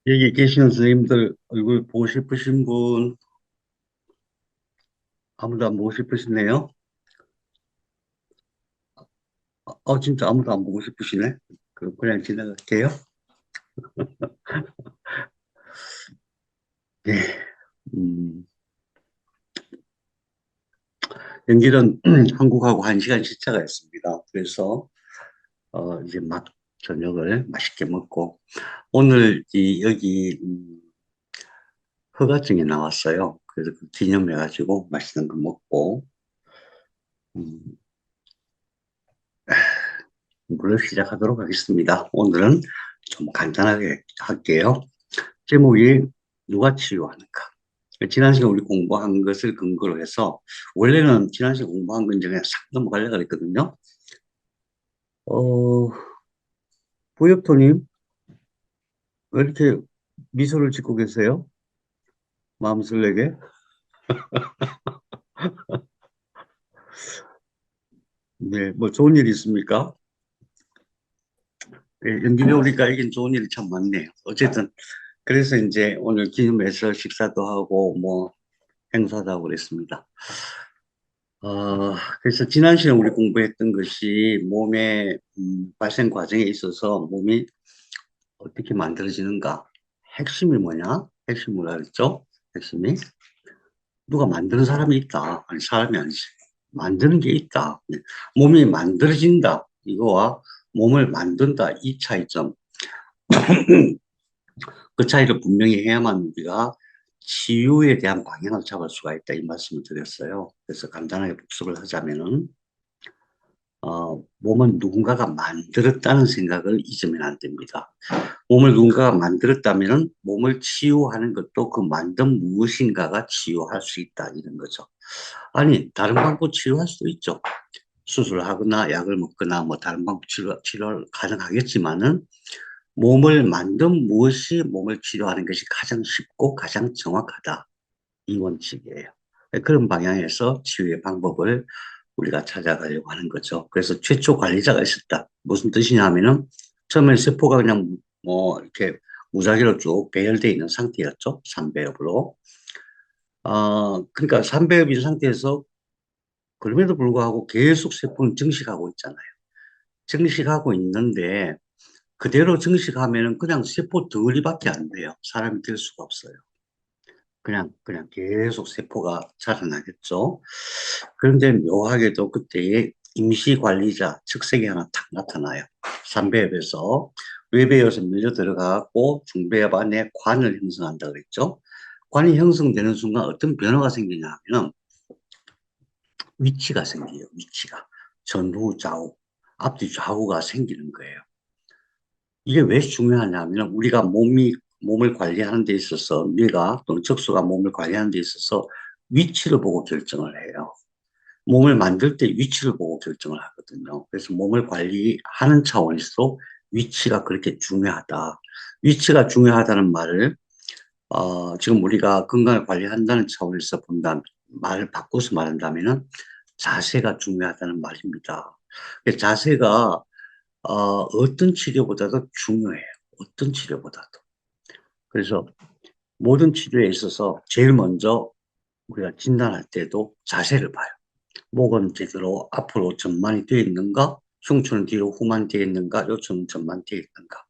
여기 계시는 선생님들 얼굴 보고 싶으신 분 아무도 안 보고 싶으시네요. 진짜 아무도 안 보고 싶으시네. 그럼 그냥 지나갈게요. 예. 음, 연길은 한국하고 1시간 시차가 있습니다. 그래서 이제 막 저녁을 맛있게 먹고 오늘 여기 허가증이 나왔어요. 그래서 그 기념해가지고 맛있는 거 먹고 음, 공부를 시작하도록 하겠습니다. 오늘은 좀 간단하게 할게요. 제목이 누가 치유하는가? 지난 시간 우리 공부한 것을 근거로 해서, 원래는 지난 시간 공부한 건 이제 그냥 싹 넘어가려고 그랬거든요. 어, 부엽토님, 왜 이렇게 미소를 짓고 계세요? 마음 설레게? 네, 뭐 좋은 일 있습니까? 네, 연기가 우리가 이긴 좋은 일이 참 많네요. 어쨌든, 그래서 이제 오늘 기념해서 식사도 하고, 뭐, 행사도 하고 그랬습니다. 그래서 지난 시간 우리 공부했던 것이 몸의 발생 과정에 있어서 몸이 어떻게 만들어지는가? 핵심이 뭐냐? 핵심이 뭐라 그랬죠? 핵심이 누가 만드는 사람이 있다. 아니 사람이 아니지. 만드는 게 있다. 몸이 만들어진다. 이거와 몸을 만든다. 이 차이점. 그 차이를 분명히 해야만 우리가 치유에 대한 방향을 잡을 수가 있다. 이 말씀을 드렸어요. 그래서 간단하게 복습을 하자면은 몸은 누군가가 만들었다는 생각을 잊으면 안 됩니다. 몸을 누군가가 만들었다면 몸을 치유하는 것도 그 만든 무엇인가가 치유할 수 있다 이런 거죠. 아니 다른 방법 치유할 수도 있죠. 수술을 하거나 약을 먹거나 뭐 다른 방법 치료 가능하겠지만은 몸을 만든 무엇이 몸을 치료하는 것이 가장 쉽고 가장 정확하다 이 원칙이에요. 그런 방향에서 치유의 방법을 우리가 찾아가려고 하는 거죠. 그래서 최초 관리자가 있었다. 무슨 뜻이냐면은 처음에 세포가 그냥 뭐 이렇게 무작위로 쭉 배열되어 있는 상태였죠. 삼배엽으로. 그러니까 삼배엽인 상태에서 그럼에도 불구하고 계속 세포는 증식하고 있잖아요. 증식하고 있는데 그대로 증식하면은 그냥 세포 덩어리밖에 안 돼요. 사람이 될 수가 없어요. 그냥 계속 세포가 자라나겠죠. 그런데 묘하게도 그때의 임시 관리자 측색이 하나 탁 나타나요. 삼배엽에서 외배엽에서 밀려 들어가고 중배엽 안에 관을 형성한다 그랬죠. 관이 형성되는 순간 어떤 변화가 생기냐 하면 위치가 생겨요. 위치가. 전후 좌우, 앞뒤 좌우가 생기는 거예요. 이게 왜 중요하냐면 우리가 몸을 관리하는 데 있어서 뇌가 또는 척수가 몸을 관리하는 데 있어서 위치를 보고 결정을 해요. 몸을 만들 때 위치를 보고 결정을 하거든요. 그래서 몸을 관리하는 차원에서 위치가 그렇게 중요하다. 위치가 중요하다는 말을 지금 우리가 건강을 관리한다는 차원에서 본다면 말을 바꿔서 말한다면은 자세가 중요하다는 말입니다. 자세가 어떤 치료보다도 중요해요. 어떤 치료보다도. 그래서 모든 치료에 있어서 제일 먼저 우리가 진단할 때도 자세를 봐요. 목은 제대로 앞으로 전만이 되어 있는가? 흉추는 뒤로 후만 되어 있는가? 요추는 전만 되어 있는가?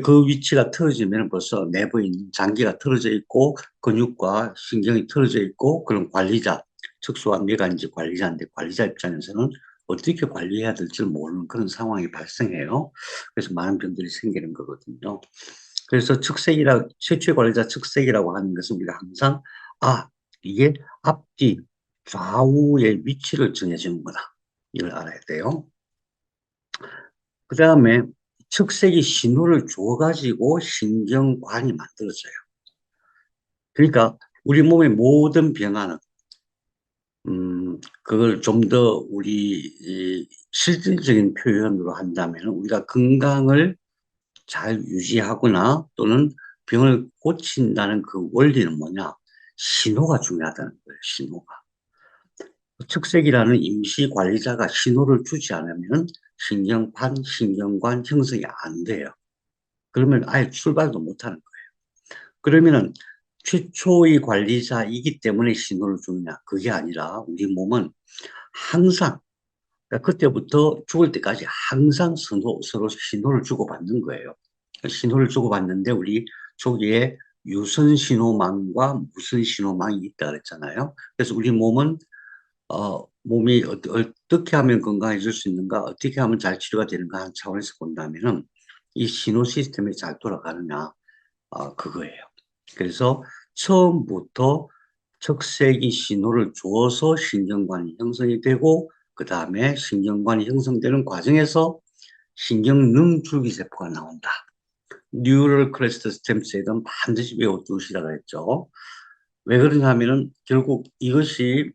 그 위치가 틀어지면 벌써 내부에 있는 장기가 틀어져 있고 근육과 신경이 틀어져 있고 그런 관리자, 척수와 뇌가 이제 관리자인데 관리자 입장에서는 어떻게 관리해야 될지 모르는 그런 상황이 발생해요. 그래서 많은 병들이 생기는 거거든요. 그래서 측색이라, 최초의 관리자 측색이라고 하는 것은 우리가 항상, 이게 앞뒤, 좌우의 위치를 정해주는 거다. 이걸 알아야 돼요. 그 다음에 측색이 신호를 줘가지고 신경관이 만들어져요. 그러니까 우리 몸의 모든 변화는, 그걸 좀 더 우리 실질적인 표현으로 한다면 우리가 건강을 잘 유지하거나 또는 병을 고친다는 그 원리는 뭐냐? 신호가 중요하다는 거예요, 신호가. 측색이라는 임시 관리자가 신호를 주지 않으면 신경판, 신경관 형성이 안 돼요. 그러면 아예 출발도 못 하는 거예요. 그러면은 최초의 관리자이기 때문에 신호를 주느냐? 그게 아니라 우리 몸은 항상, 그러니까 그때부터 죽을 때까지 항상 서로 신호를 주고받는 거예요. 신호를 주고받는데 우리 조기에 유선 신호망과 무선 신호망이 있다 그랬잖아요. 그래서 우리 몸은 몸이 어떻게 하면 건강해질 수 있는가, 어떻게 하면 잘 치료가 되는가 하는 차원에서 본다면은 이 신호 시스템이 잘 돌아가느냐, 그거예요. 그래서 처음부터 척색이 신호를 주어서 신경관이 형성이 되고, 그 다음에 신경관이 형성되는 과정에서 신경능줄기세포가 나온다. 뉴럴 크레스트 스템셀은 반드시 외워두시라고 했죠. 왜 그러냐면은 결국 이것이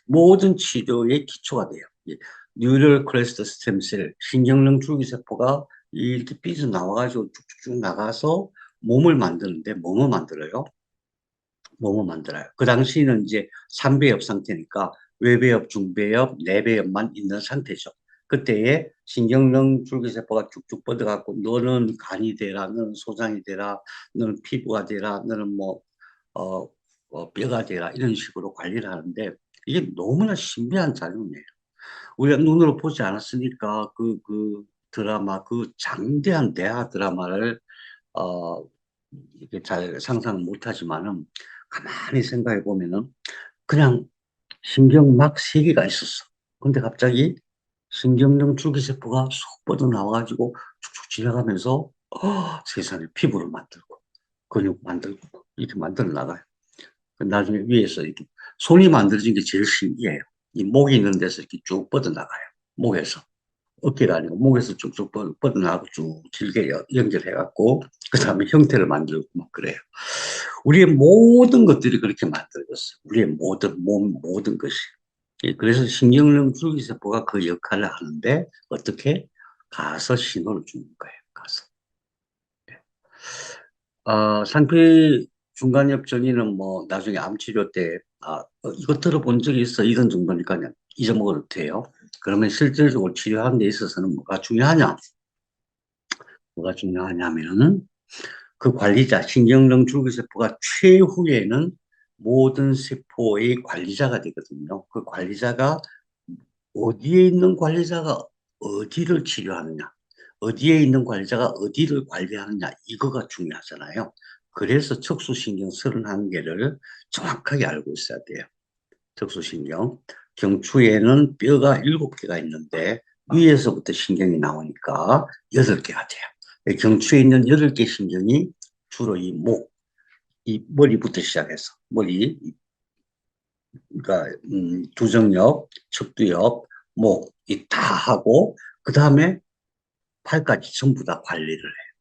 모든 치료의 기초가 돼요. 뉴럴 크레스트 스템셀, 신경능 줄기세포가 이렇게 삐져 나와가지고 쭉쭉쭉 나가서 몸을 만드는데 뭐뭐 만들어요? 뭐뭐 만들어요. 그 당시는 이제 3배엽 상태니까 외배엽, 중배엽, 내배엽만 있는 상태죠. 그때에 신경능 줄기세포가 쭉쭉 뻗어갖고 너는 간이 되라, 너는 소장이 되라, 너는 피부가 되라, 너는 뭐 뼈가 되라 이런 식으로 관리를 하는데 이게 너무나 신비한 작용이에요. 우리가 눈으로 보지 않았으니까 그 드라마, 그 장대한 대하 드라마를 어, 이렇게 잘 상상을 못하지만은 가만히 생각해 보면은 그냥 신경막 세 개가 있었어. 근데 갑자기 신경능 줄기세포가 쏙 뻗어 나와가지고 쭉쭉 지나가면서 세상에 피부를 만들고 근육 만들고 이렇게 만들어 나가요. 나중에 위에서 이렇게 손이 만들어진 게 제일 신기해요. 이 목이 있는 데서 이렇게 쭉 뻗어나가요. 목에서. 어깨가 아니고 목에서 쭉쭉 뻗어나가고 쭉 길게 연결해갖고 그 다음에 형태를 만들고 막 그래요. 우리의 모든 것들이 그렇게 만들어졌어요. 우리의 모든 것이. 예, 그래서 신경능 줄기세포가 그 역할을 하는데 어떻게? 가서 신호를 주는 거예요. 가서. 상피 중간엽 전이는 뭐 나중에 암 치료 때, 이거 들어본 적이 있어. 이런 정도니까 그냥 잊어먹어도 돼요. 그러면 실질적으로 치료하는 데 있어서는 뭐가 중요하냐? 뭐가 중요하냐면은 그 관리자, 신경능 줄기세포가 최후에는 모든 세포의 관리자가 되거든요. 그 관리자가 어디에 있는 관리자가 어디를 치료하느냐, 어디에 있는 관리자가 어디를 관리하느냐, 이거가 중요하잖아요. 그래서 척수신경 31개를 정확하게 알고 있어야 돼요. 척수신경. 경추에는 뼈가 7개가 있는데 위에서부터 신경이 나오니까 8개가 돼요. 경추에 있는 8개 신경이 주로 이 머리부터 시작해서 머리, 그러니까 두정엽, 척두엽, 목, 이 다 하고 그 다음에 팔까지 전부 다 관리를 해요.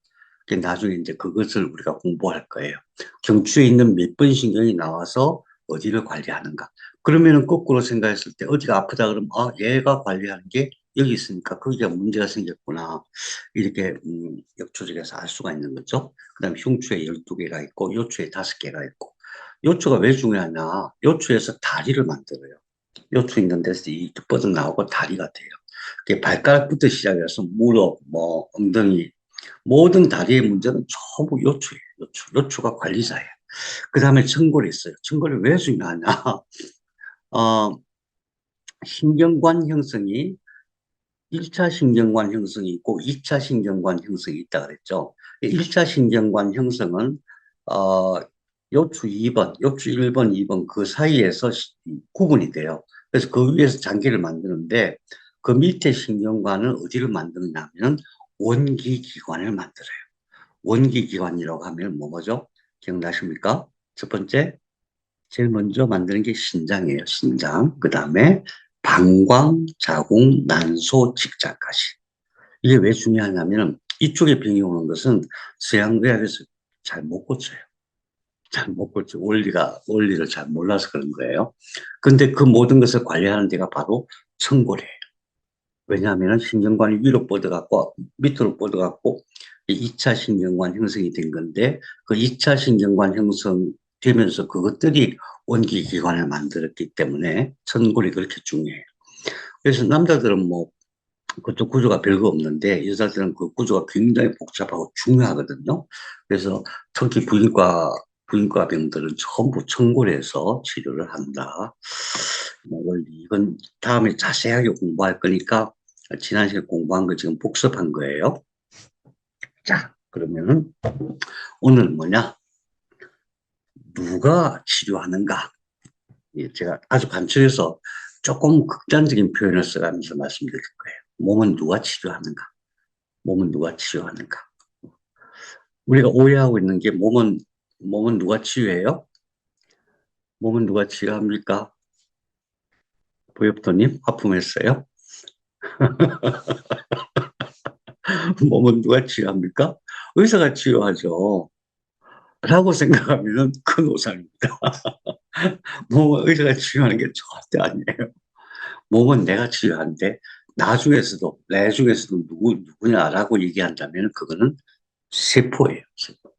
나중에 이제 그것을 우리가 공부할 거예요. 경추에 있는 몇 번 신경이 나와서 어디를 관리하는가. 그러면은 거꾸로 생각했을 때 어디가 아프다 그러면 얘가 관리하는 게 여기 있으니까 거기가 문제가 생겼구나. 이렇게 역초적에서 알 수가 있는 거죠. 그다음에 흉추에 12개가 있고 요추에 5개가 있고. 요추가 왜 중요하냐. 요추에서 다리를 만들어요. 요추 있는 데서 이렇게 뻗어나오고 다리가 돼요. 그게 발가락부터 시작해서 무릎, 뭐 엉덩이, 모든 다리의 문제는 전부 요추예요. 요추가 관리자예요. 그 다음에 천골이 있어요. 천골이 왜 중요하냐? 어, 신경관 형성이 1차 신경관 형성이 있고 2차 신경관 형성이 있다 그랬죠. 1차 신경관 형성은 어, 요추 2번, 요추 1번, 2번 그 사이에서 구분이 돼요. 그래서 그 위에서 장기를 만드는데 그 밑에 신경관은 어디를 만드느냐 하면 원기기관을 만들어요. 원기기관이라고 하면 뭐죠? 기억나십니까? 첫 번째, 제일 먼저 만드는 게 신장이에요. 신장. 그 다음에 방광, 자궁, 난소, 직장까지. 이게 왜 중요하냐면 이쪽에 병이 오는 것은 서양의학에서 잘 못 고쳐요. 잘 못 고쳐. 원리를 잘 몰라서 그런 거예요. 근데 그 모든 것을 관리하는 데가 바로 천골이에요. 왜냐하면 신경관이 위로 뻗어갖고 밑으로 뻗어갖고 2차 신경관 형성이 된 건데 그 2차 신경관 형성되면서 그것들이 원기기관을 만들었기 때문에 천골이 그렇게 중요해요. 그래서 남자들은 뭐 그쪽 구조가 별거 없는데 여자들은 그 구조가 굉장히 복잡하고 중요하거든요. 그래서 특히 부인과 병들은 전부 청골에서 치료를 한다. 뭐 원리 이건 다음에 자세하게 공부할 거니까 지난 시간에 공부한 거 지금 복습한 거예요. 자, 그러면은 오늘 뭐냐? 누가 치료하는가? 예, 제가 아주 간추려서 조금 극단적인 표현을 써가면서 말씀드릴 거예요. 몸은 누가 치료하는가? 몸은 누가 치료하는가? 우리가 오해하고 있는 게 몸은 누가 치유해요? 몸은 누가 치료합니까? 보엽도님, 아픔했어요? 몸은 누가 치료합니까? 의사가 치료하죠. 라고 생각하면 큰 오산입니다. 몸은 의사가 치료하는 게 절대 아니에요. 몸은 내가 치료하는데 내 중에서도 누구냐라고 얘기한다면 그거는 세포예요. 세포.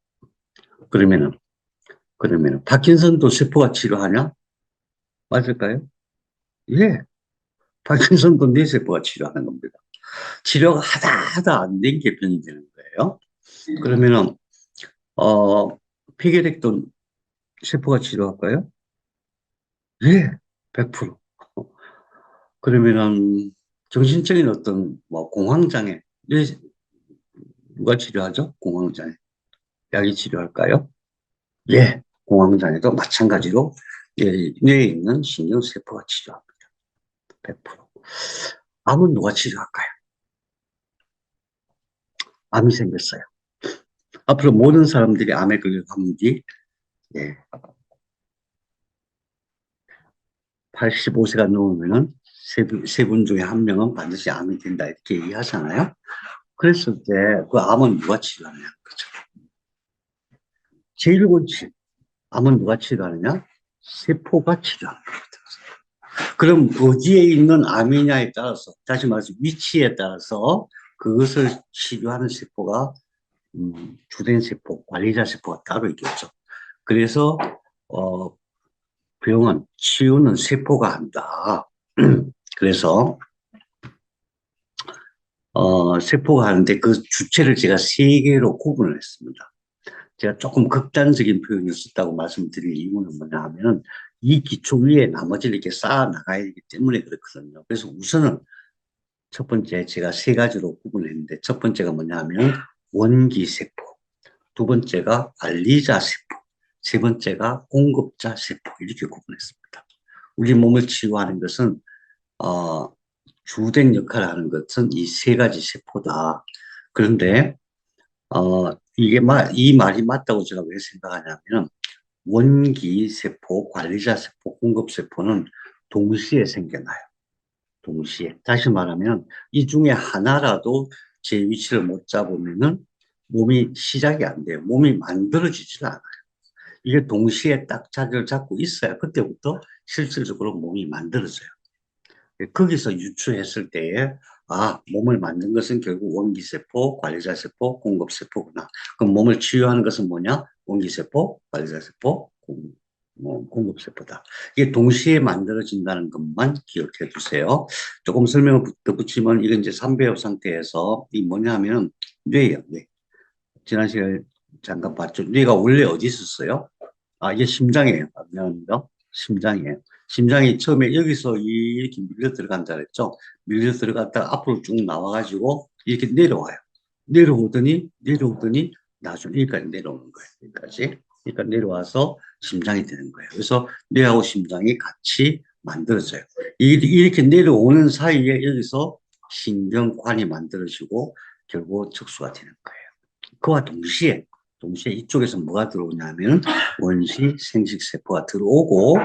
그러면은, 파킨슨도 세포가 치료하냐? 맞을까요? 예. 파킨슨도 뇌세포가 치료하는 겁니다. 치료가 하다 안 된 게 병이 되는 거예요. 그러면은, 어, 폐결핵도 세포가 치료할까요? 예. 100%. 그러면은, 정신적인 어떤, 뭐, 공황장애, 누가 치료하죠? 공황장애. 약이 치료할까요? 예. 공황장애도 마찬가지로 뇌에 있는 신경세포가 치료합니다. 100%. 암은 누가 치료할까요? 암이 생겼어요. 앞으로 모든 사람들이 암에 걸릴 확률이 예, 85세가 넘으면은 세 분 중에 한 명은 반드시 암이 된다 이렇게 얘기하잖아요. 그랬을 때 그 암은 누가 치료하느냐 그죠? 제일 원칙 암은 누가 치료하느냐? 세포가 치료하는 겁니다. 그럼 어디에 있는 암이냐에 따라서 다시 말해서 위치에 따라서 그것을 치료하는 세포가 주된 세포, 관리자 세포가 따로 있겠죠. 그래서 어, 병은 치유는 세포가 한다. 그래서 세포가 하는데 그 주체를 제가 세 개로 구분을 했습니다. 제가 조금 극단적인 표현을 썼다고 말씀드릴 이유는 뭐냐 하면 이 기초 위에 나머지를 이렇게 쌓아 나가야 되기 때문에 그렇거든요. 그래서 우선은 첫 번째 제가 세 가지로 구분했는데 첫 번째가 뭐냐 하면 원기세포, 두 번째가 관리자 세포, 세 번째가 공급자 세포 이렇게 구분했습니다. 우리 몸을 치유하는 것은 어, 주된 역할을 하는 것은 이 세 가지 세포다. 그런데 이 말이 맞다고 제가 왜 생각하냐면 원기 세포, 관리자 세포, 공급 세포는 동시에 생겨나요. 동시에. 다시 말하면 이 중에 하나라도 제 위치를 못 잡으면은 몸이 시작이 안 돼요. 몸이 만들어지질 않아요. 이게 동시에 딱 자리를 잡고 있어야 그때부터 실질적으로 몸이 만들어져요. 거기서 유추했을 때에 몸을 만든 것은 결국 원기세포, 관리자세포, 공급세포구나. 그럼 몸을 치유하는 것은 뭐냐? 원기세포, 관리자세포, 공급세포다. 이게 동시에 만들어진다는 것만 기억해 두세요. 조금 설명을 덧붙이면 이건 이제 삼배업 상태에서 이 뭐냐 하면 뇌예요, 뇌. 지난 시간에 잠깐 봤죠. 뇌가 원래 어디 있었어요? 이게 심장이에요. 미안합니다. 심장이에요. 심장이 처음에 여기서 이렇게 밀려 들어간다 그랬죠. 밀려 들어갔다가 앞으로 쭉 나와가지고 이렇게 내려오더니 나중에 여기까지 내려오는 거예요. 여기까지. 그러니까 내려와서 심장이 되는 거예요. 그래서 뇌하고 심장이 같이 만들어져요. 이렇게 내려오는 사이에 여기서 신경관이 만들어지고 결국 척수가 되는 거예요. 그와 동시에 이쪽에서 뭐가 들어오냐면 원시 생식세포가 들어오고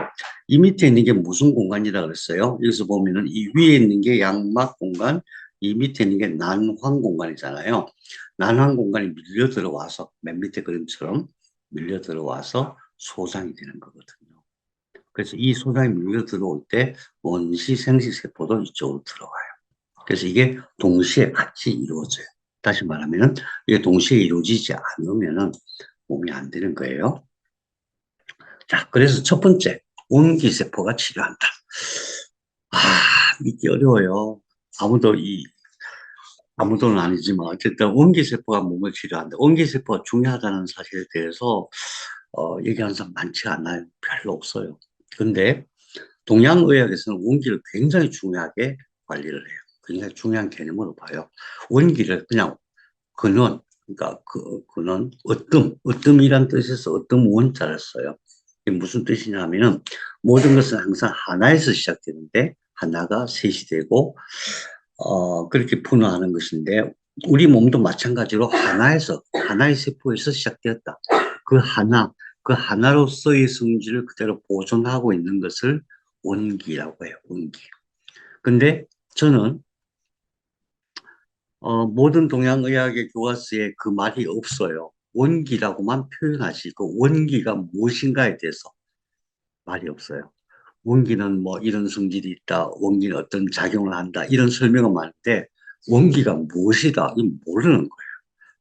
이 밑에 있는 게 무슨 공간이라 그랬어요? 여기서 보면은 이 위에 있는 게 양막 공간, 이 밑에 있는 게 난황 공간이잖아요. 난황 공간이 밀려 들어와서 맨 밑에 그림처럼 밀려 들어와서 소장이 되는 거거든요. 그래서 이 소장이 밀려 들어올 때 원시 생식세포도 이쪽으로 들어가요. 그래서 이게 동시에 같이 이루어져요. 다시 말하면 이게 동시에 이루어지지 않으면 몸이 안 되는 거예요. 자, 그래서 첫 번째, 원기세포가 치료한다. 믿기 어려워요. 아무도 아무도는 아니지만 어쨌든 원기세포가 몸을 치료한다. 원기세포가 중요하다는 사실에 대해서 얘기하는 사람 많지 않아요. 별로 없어요. 근데 동양의학에서는 원기를 굉장히 중요하게 관리를 해요. 굉장히 중요한 개념으로 봐요. 원기를 그냥 근원, 그러니까 근원, 으뜸이란 뜻에서 으뜸 원자를 써요. 이게 무슨 뜻이냐면은 모든 것은 항상 하나에서 시작되는데 하나가 셋이 되고 그렇게 분화하는 것인데 우리 몸도 마찬가지로 하나의 세포에서 시작되었다. 그 하나, 그 하나로서의 성질을 그대로 보존하고 있는 것을 원기라고 해요. 원기. 근데 저는 모든 동양의학의 교과서에 그 말이 없어요. 원기라고만 표현하지 그 원기가 무엇인가에 대해서 말이 없어요. 원기는 뭐 이런 성질이 있다. 원기는 어떤 작용을 한다. 이런 설명은 많은데 원기가 무엇이다. 이 모르는 거예요.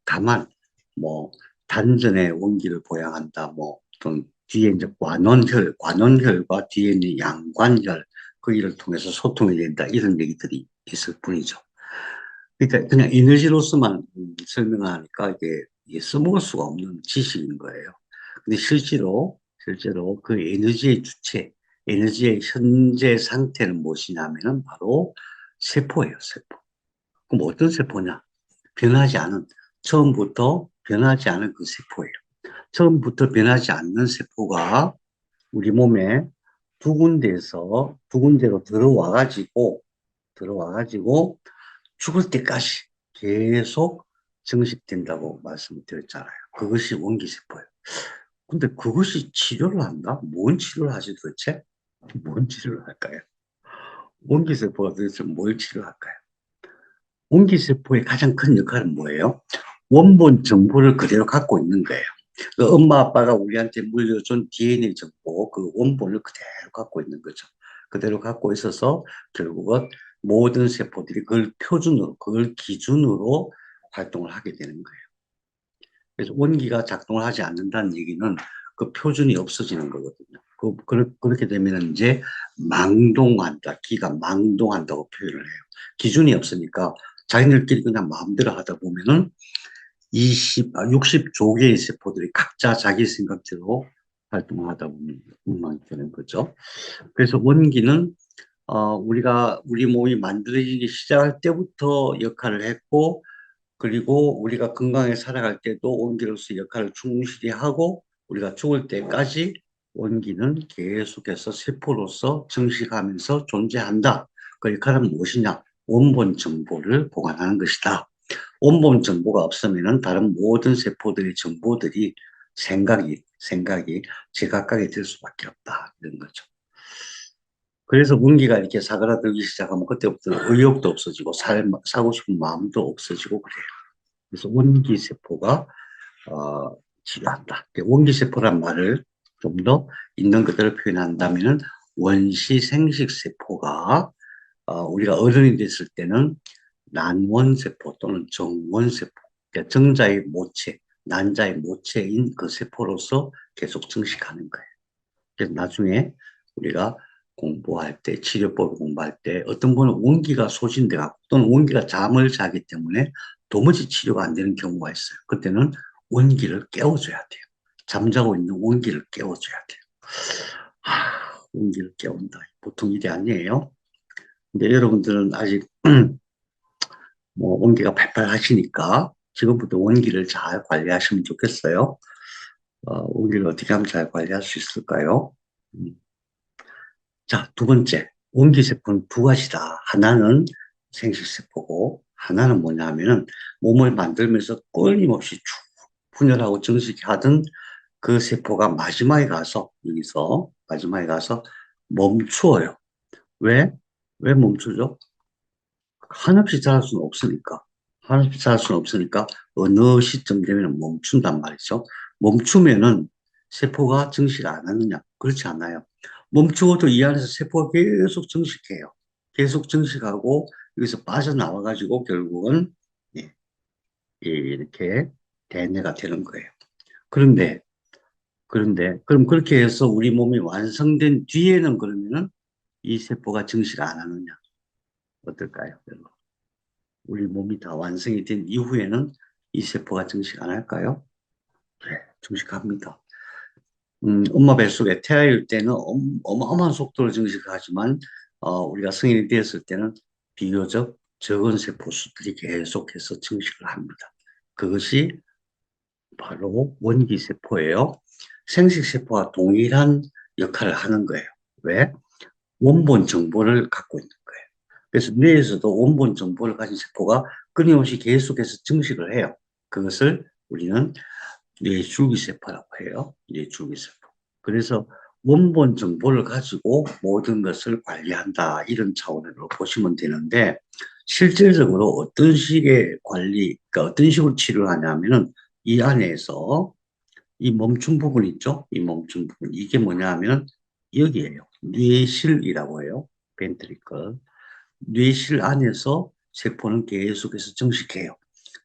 다만 뭐 단전에 원기를 보양한다. 뭐 어떤 뒤에 이제 관원혈과 뒤에 있는 양관혈 거기를 통해서 소통이 된다. 이런 얘기들이 있을 뿐이죠. 그러니까 그냥 에너지로서만 설명하니까 이게 써먹을 수가 없는 지식인 거예요. 근데 실제로 그 에너지의 주체, 에너지의 현재 상태는 무엇이냐면은 바로 세포예요, 세포. 그럼 어떤 세포냐? 변하지 않은, 처음부터 변하지 않은 그 세포예요. 처음부터 변하지 않는 세포가 우리 몸에 두 군데로 들어와가지고 죽을 때까지 계속 증식된다고 말씀드렸잖아요. 그것이 원기세포예요. 근데 그것이 치료를 한다? 뭔 치료를 하지 도대체? 뭔 치료를 할까요? 원기세포가 도대체 뭘 치료할까요? 원기세포의 가장 큰 역할은 뭐예요? 원본 정보를 그대로 갖고 있는 거예요. 그 엄마 아빠가 우리한테 물려준 DNA 정보, 그 원본을 그대로 갖고 있는 거죠. 그대로 갖고 있어서 결국은 모든 세포들이 그걸 기준으로 활동을 하게 되는 거예요. 그래서 원기가 작동을 하지 않는다는 얘기는 그 표준이 없어지는 거거든요. 그렇게 되면 이제 망동한다. 기가 망동한다고 표현을 해요. 기준이 없으니까 자기들끼리 그냥 마음대로 하다 보면은 60조 개의 세포들이 각자 자기 생각대로 활동을 하다 보면 엉망이 되는 거죠. 그래서 원기는 우리 몸이 만들어지기 시작할 때부터 역할을 했고, 그리고 우리가 건강하게 살아갈 때도 원기로서 역할을 충실히 하고, 우리가 죽을 때까지 원기는 계속해서 세포로서 증식하면서 존재한다. 그 역할은 무엇이냐? 원본 정보를 보관하는 것이다. 원본 정보가 없으면은 다른 모든 세포들의 정보들이 생각이 제각각이 될 수밖에 없다. 이런 거죠. 그래서 문기가 이렇게 사그라들기 시작하면 그때부터는 의욕도 없어지고 사고 싶은 마음도 없어지고 그래요. 그래서 원기세포가 치료한다. 원기세포란 말을 좀 더 있는 그대로 표현한다면은 원시생식세포가 우리가 어른이 됐을 때는 난원세포 또는 정원세포, 그러니까 정자의 모체, 난자의 모체인 그 세포로서 계속 증식하는 거예요. 그래서 나중에 우리가 공부할 때, 치료법을 공부할 때 어떤 분은 원기가 소진돼 갖고 또는 원기가 잠을 자기 때문에 도무지 치료가 안 되는 경우가 있어요. 그때는 원기를 깨워줘야 돼요. 잠자고 있는 원기를 깨워줘야 돼요. 원기를 깨운다. 보통 일이 아니에요. 근데 여러분들은 아직 뭐 원기가 팔팔 하시니까 지금부터 원기를 잘 관리하시면 좋겠어요. 원기를 어떻게 하면 잘 관리할 수 있을까요? 음. 자, 두 번째, 원기세포는 두 가지다. 하나는 생식세포고, 하나는 뭐냐 하면은 몸을 만들면서 끊임없이 쭉 분열하고 증식하던 그 세포가 마지막에 가서 멈추어요. 왜? 왜 멈추죠? 한없이 자랄 수는 없으니까. 한없이 자랄 수는 없으니까 어느 시점 되면 멈춘단 말이죠. 멈추면은 세포가 증식 안 하느냐? 그렇지 않아요. 멈추어도 이 안에서 세포가 계속 증식해요. 계속 증식하고 여기서 빠져나와가지고 결국은 예, 이렇게 대뇌가 되는 거예요. 그런데 그럼 그렇게 해서 우리 몸이 완성된 뒤에는 그러면은 이 세포가 증식 안 하느냐? 어떨까요? 여러분? 우리 몸이 다 완성이 된 이후에는 이 세포가 증식 안 할까요? 네, 증식합니다. 엄마 뱃속에 태아일 때는 어마어마한 속도로 증식하지만 우리가 성인이 되었을 때는 비교적 적은 세포 수들이 계속해서 증식을 합니다. 그것이 바로 원기세포예요. 생식세포와 동일한 역할을 하는 거예요. 왜? 원본 정보를 갖고 있는 거예요. 그래서 뇌에서도 원본 정보를 가진 세포가 끊임없이 계속해서 증식을 해요. 그것을 우리는 뇌줄기세포라고 해요. 뇌줄기세포. 그래서 원본 정보를 가지고 모든 것을 관리한다. 이런 차원으로 보시면 되는데, 실질적으로 어떤 식의 관리, 그러니까 어떤 식으로 치료를 하냐면은 이 안에서 이 멈춘 부분 있죠? 이 멈춘 부분. 이게 뭐냐 하면 여기에요. 뇌실이라고 해요. 벤트리클. 뇌실 안에서 세포는 계속해서 증식해요.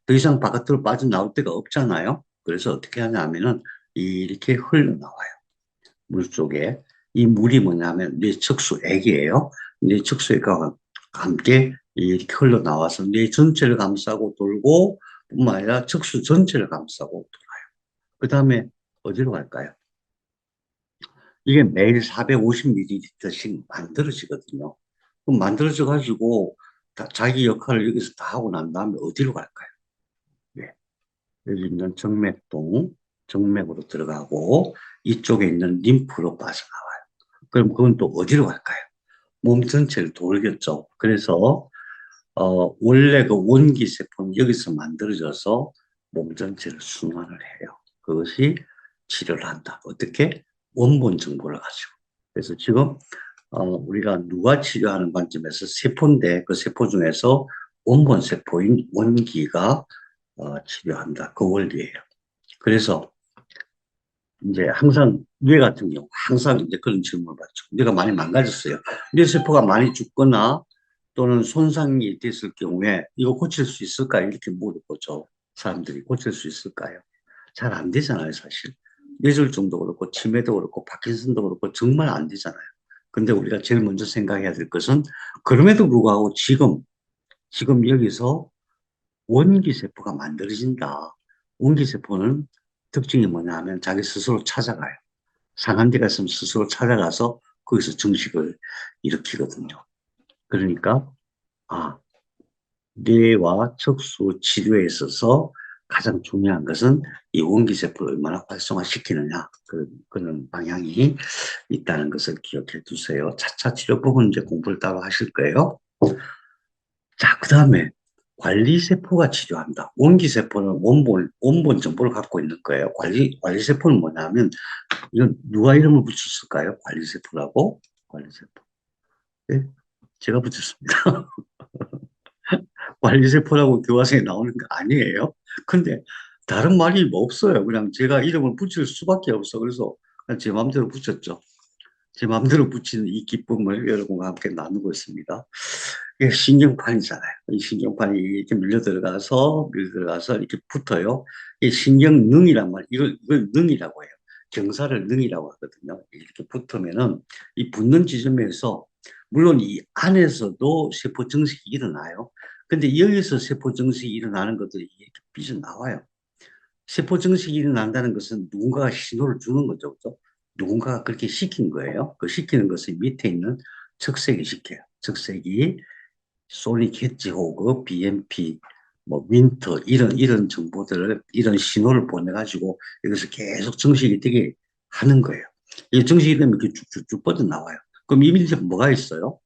더 이상 바깥으로 빠져나올 데가 없잖아요. 그래서 어떻게 하냐 하면은 이렇게 흘러나와요. 물 속에. 이 물이 뭐냐면 뇌척수액이에요. 뇌척수액과 함께 이렇게 흘러나와서 뇌 전체를 감싸고 돌고 뿐만 아니라 척수 전체를 감싸고 돌아요. 그 다음에 어디로 갈까요? 이게 매일 450ml씩 만들어지거든요. 그럼 만들어져 가지고 자기 역할을 여기서 다 하고 난 다음에 어디로 갈까요? 네. 여기 있는 정맥동, 정맥으로 들어가고 이쪽에 있는 림프로 빠져나와요. 그럼 그건 또 어디로 갈까요? 몸 전체를 돌겠죠. 그래서 원래 그 원기 세포는 여기서 만들어져서 몸 전체를 순환을 해요. 그것이 치료를 한다. 어떻게? 원본 정보를 가지고. 그래서 지금 우리가 누가 치료하는 관점에서 세포인데 그 세포 중에서 원본 세포인 원기가 치료한다. 그 원리예요. 그래서 이제 항상 뇌 같은 경우 항상 이제 그런 질문을 받죠. 뇌가 많이 망가졌어요. 뇌 세포가 많이 죽거나 또는 손상이 됐을 경우에 이거 고칠 수 있을까요? 이렇게 물어보죠. 사람들이 고칠 수 있을까요? 잘 안 되잖아요, 사실. 뇌졸중도 그렇고 치매도 그렇고 파킨슨도 그렇고 정말 안 되잖아요. 근데 우리가 제일 먼저 생각해야 될 것은 그럼에도 불구하고 지금 여기서 원기세포가 만들어진다. 원기세포는 특징이 뭐냐 하면 자기 스스로 찾아가요. 상한 데가 있으면 스스로 찾아가서 거기서 증식을 일으키거든요. 그러니까 아, 뇌와 척수 치료에 있어서 가장 중요한 것은 이 원기세포를 얼마나 활성화시키느냐 그런 방향이 있다는 것을 기억해 두세요. 차차 치료 부분 이제 공부를 따로 하실 거예요. 자, 그 다음에 관리세포가 치료한다. 원기세포는 원본 정보를 갖고 있는 거예요. 관리세포는 뭐냐면, 이건 누가 이름을 붙였을까요? 관리세포라고? 관리세포. 네? 제가 붙였습니다. 관리세포라고 교과서에 나오는 거 아니에요. 근데 다른 말이 뭐 없어요. 그냥 제가 이름을 붙일 수밖에 없어. 그래서 그냥 제 마음대로 붙였죠. 제 마음대로 붙이는 이 기쁨을 여러분과 함께 나누고 있습니다. 이게 신경판이잖아요. 이 신경판이 이렇게 밀려 들어가서 이렇게 붙어요. 이 신경능이란 말, 이걸 능이라고 해요. 경사를 능이라고 하거든요. 이렇게 붙으면은 이 붙는 지점에서 물론 이 안에서도 세포 증식이 일어나요. 근데 여기서 세포 증식이 일어나는 것들이 이렇게 삐져나와요. 세포 증식이 일어난다는 것은 누군가가 신호를 주는 거죠. 그죠? 누군가가 그렇게 시킨 거예요. 그 시키는 것을 밑에 있는 척색이 시켜요. 척색이 소닉 헤지호그, BMP, 뭐 윈터 이런 정보들을 이런 신호를 보내가지고 여기서 계속 증식이 되게 하는 거예요. 이 증식이 되면 이렇게 쭉쭉쭉 뻗어 나와요. 그럼 이 밑에 뭐가 있어요?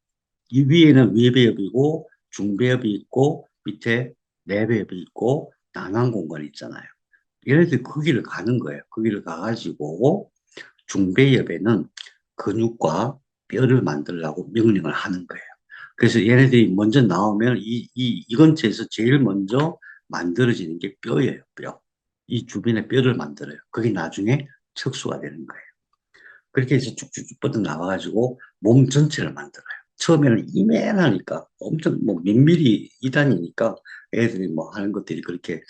이 위에는 위배엽이고 중배엽이 있고 밑에 내배엽이 있고 난한 공간이 있잖아요. 얘네들이 그 길을 가는 거예요. 그 길을 가가지고 중배엽에는 근육과 뼈를 만들라고 명령을 하는 거예요. 그래서 얘네들이 먼저 나오면 이 근처에서 제일 먼저 만들어지는 게 뼈예요, 뼈. 이 주변에 뼈를 만들어요. 그게 나중에 척수가 되는 거예요. 그렇게 해서 쭉쭉쭉 뻗어 나와가지고 몸 전체를 만들어요. 처음에는 이만하니까 엄청 뭐 몇미리 이단이니까 애들이 뭐 하는 것들이 그렇게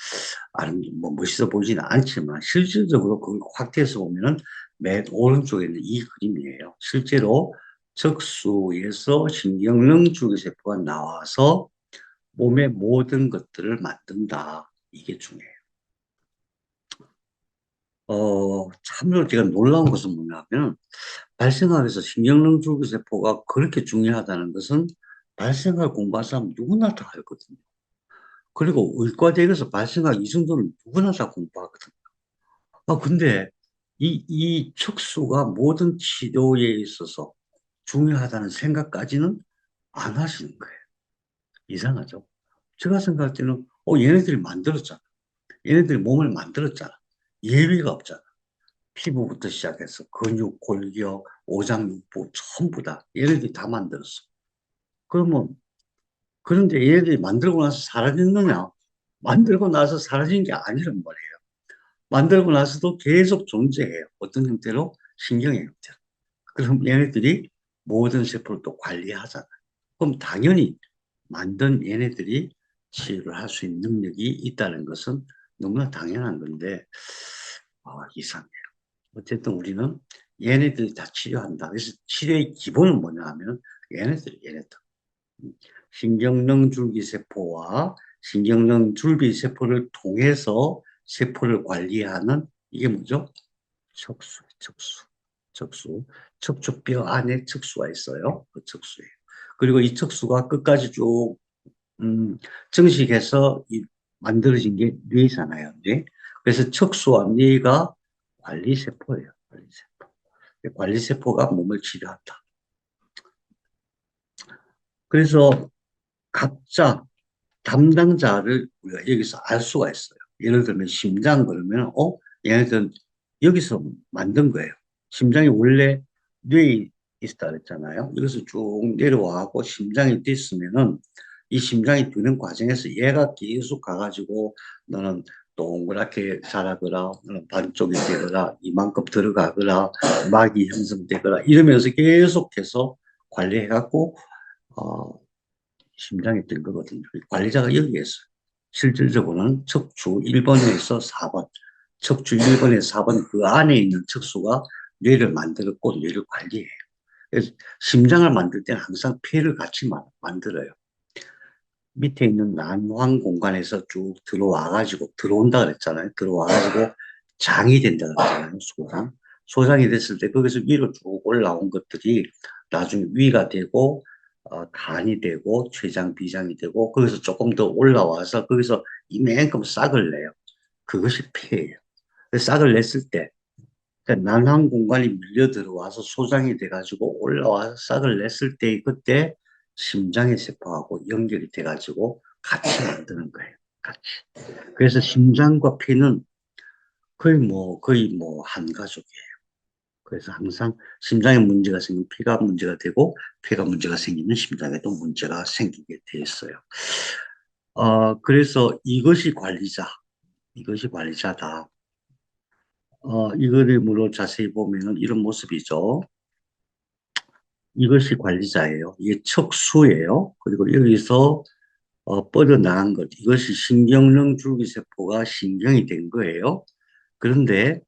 뭐 멋있어 보지는 않지만 실질적으로 그걸 확대해서 보면은 맨 오른쪽에 있는 이 그림이에요. 실제로 척수에서 신경능 줄기세포가 나와서 몸의 모든 것들을 만든다. 이게 중요해요. 참으로 제가 놀라운 것은 뭐냐면, 발생학에서 신경능 줄기세포가 그렇게 중요하다는 것은 발생학 공부한 사람 누구나 다 알거든요. 그리고 의과대학에서 발생학 이 정도는 누구나 다 공부하거든요. 근데 이 척수가 모든 치료에 있어서 중요하다는 생각까지는 안 하시는 거예요. 이상하죠? 제가 생각할 때는, 얘네들이 만들었잖아. 얘네들이 몸을 만들었잖아. 예외가 없잖아. 피부부터 시작해서 근육, 골격, 오장육부 전부 다 얘네들이 다 만들었어. 그러면 그런데 얘네들이 만들고 나서 사라졌느냐? 만들고 나서 사라진 게 아니란 말이에요. 만들고 나서도 계속 존재해요. 어떤 형태로? 신경의 형태로. 그럼 얘네들이 모든 세포를 또 관리하잖아요. 그럼 당연히 만든 얘네들이 치유를 할 수 있는 능력이 있다는 것은 너무나 당연한 건데, 이상해요. 어쨌든 우리는 얘네들이 다 치료한다. 그래서 치료의 기본은 뭐냐 하면 얘네들. 신경능 줄기세포와 신경능 줄기세포를 통해서 세포를 관리하는 이게 뭐죠? 척수. 척추뼈 안에 척수가 있어요. 그 척수예요. 그리고 이 척수가 끝까지 쭉 증식해서 만들어진 게 뇌잖아요. 뇌. 그래서 척수와 뇌가 관리세포예요. 관리세포가 몸을 치료한다. 그래서 각자 담당자를 우리가 여기서 알 수가 있어요. 예를 들면 심장 그러면 얘네들은 여기서 만든 거예요. 심장이 원래 뇌에 있다 그랬잖아요. 여기서 쭉 내려와고 심장이 됐으면은 이 심장이 되는 과정에서 얘가 계속 가가지고 너는 동그랗게 자라거나 너는 반쪽이 되거나 이만큼 들어가거나 막이 형성되거나 이러면서 계속해서 관리해갖고 어, 심장이 뜬 거거든요. 관리자가 여기에 있어요. 실질적으로는 척추 1번에서 4번, 척추 1번에서 4번 그 안에 있는 척수가 뇌를 만들었고 뇌를 관리해요. 그래서 심장을 만들 때는 항상 폐를 같이 만들어요. 밑에 있는 난황 공간에서 쭉 들어와가지고, 들어온다 그랬잖아요. 들어와가지고 장이 된다 그랬잖아요. 소장. 소장이 됐을 때 거기서 위로 쭉 올라온 것들이 나중에 위가 되고, 간이 되고, 췌장, 비장이 되고, 거기서 조금 더 올라와서 거기서 이만큼 싹을 내요. 그것이 폐예요. 그 싹을 냈을 때, 그러니까 난항 공간이 밀려 들어와서 소장이 돼가지고 올라와서 싹을 냈을 때 그때 심장의 세포하고 연결이 돼가지고 같이 만드는 거예요. 같이. 그래서 심장과 폐는 거의 뭐 한 가족이에요. 그래서 항상 심장에 문제가 생기면 폐가 문제가 되고 폐가 문제가 생기면 심장에도 문제가 생기게 돼 있어요. 그래서 이것이 관리자다. 이 그림으로 자세히 보면은 이런 모습이죠. 이것이 관리자예요. 이게 척수예요. 그리고 여기서 뻗어나간 것, 이것이 신경능 줄기세포가 신경이 된 거예요. 그런데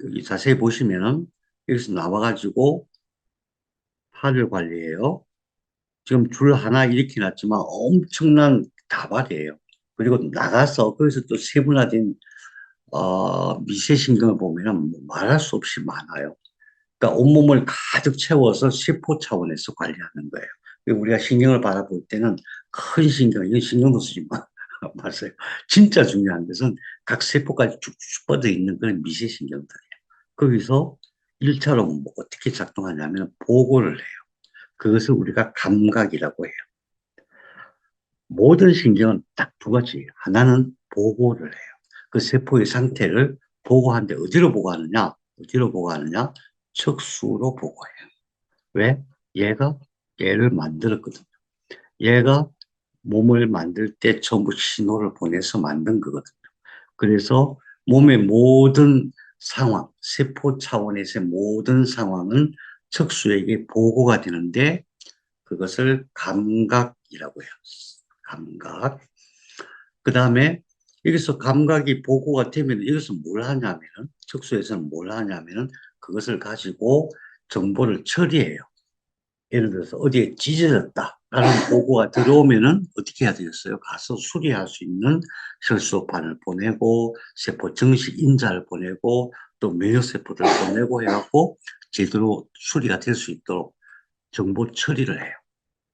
여기 자세히 보시면은 여기서 나와가지고 팔을 관리해요. 지금 줄 하나 이렇게 놨지만 엄청난 다발이에요. 그리고 나가서 거기서 또 세분화된 미세신경을 보면은 뭐 말할 수 없이 많아요. 그러니까 온몸을 가득 채워서 세포 차원에서 관리하는 거예요. 우리가 신경을 바라볼 때는 큰 신경, 이건 신경도 쓰지 마. 맞아요. 진짜 중요한 것은 각 세포까지 쭉쭉 뻗어 있는 그런 미세신경들이에요. 거기서 1차로 뭐 어떻게 작동하냐면 보고를 해요. 그것을 우리가 감각이라고 해요. 모든 신경은 딱 두 가지예요. 하나는 보고를 해요. 그 세포의 상태를 보고하는데 어디로 보고하느냐? 어디로 보고하느냐? 척수로 보고해요. 왜? 얘가 얘를 만들었거든요. 얘가 몸을 만들 때 전부 신호를 보내서 만든 거거든요. 그래서 몸의 모든 상황, 세포 차원에서의 모든 상황은 척수에게 보고가 되는데 그것을 감각이라고 해요. 감각. 그 다음에 여기서 감각이 보고가 되면 여기서 뭘 하냐면은 척수에서는 뭘 하냐면은 그것을 가지고 정보를 처리해요. 예를 들어서 어디에 찢어졌다. 다른 보고가 들어오면은 어떻게 해야 되겠어요? 가서 수리할 수 있는 혈소판을 보내고, 세포 정식 인자를 보내고, 또 면역세포들을 보내고 해갖고, 제대로 수리가 될 수 있도록 정보 처리를 해요.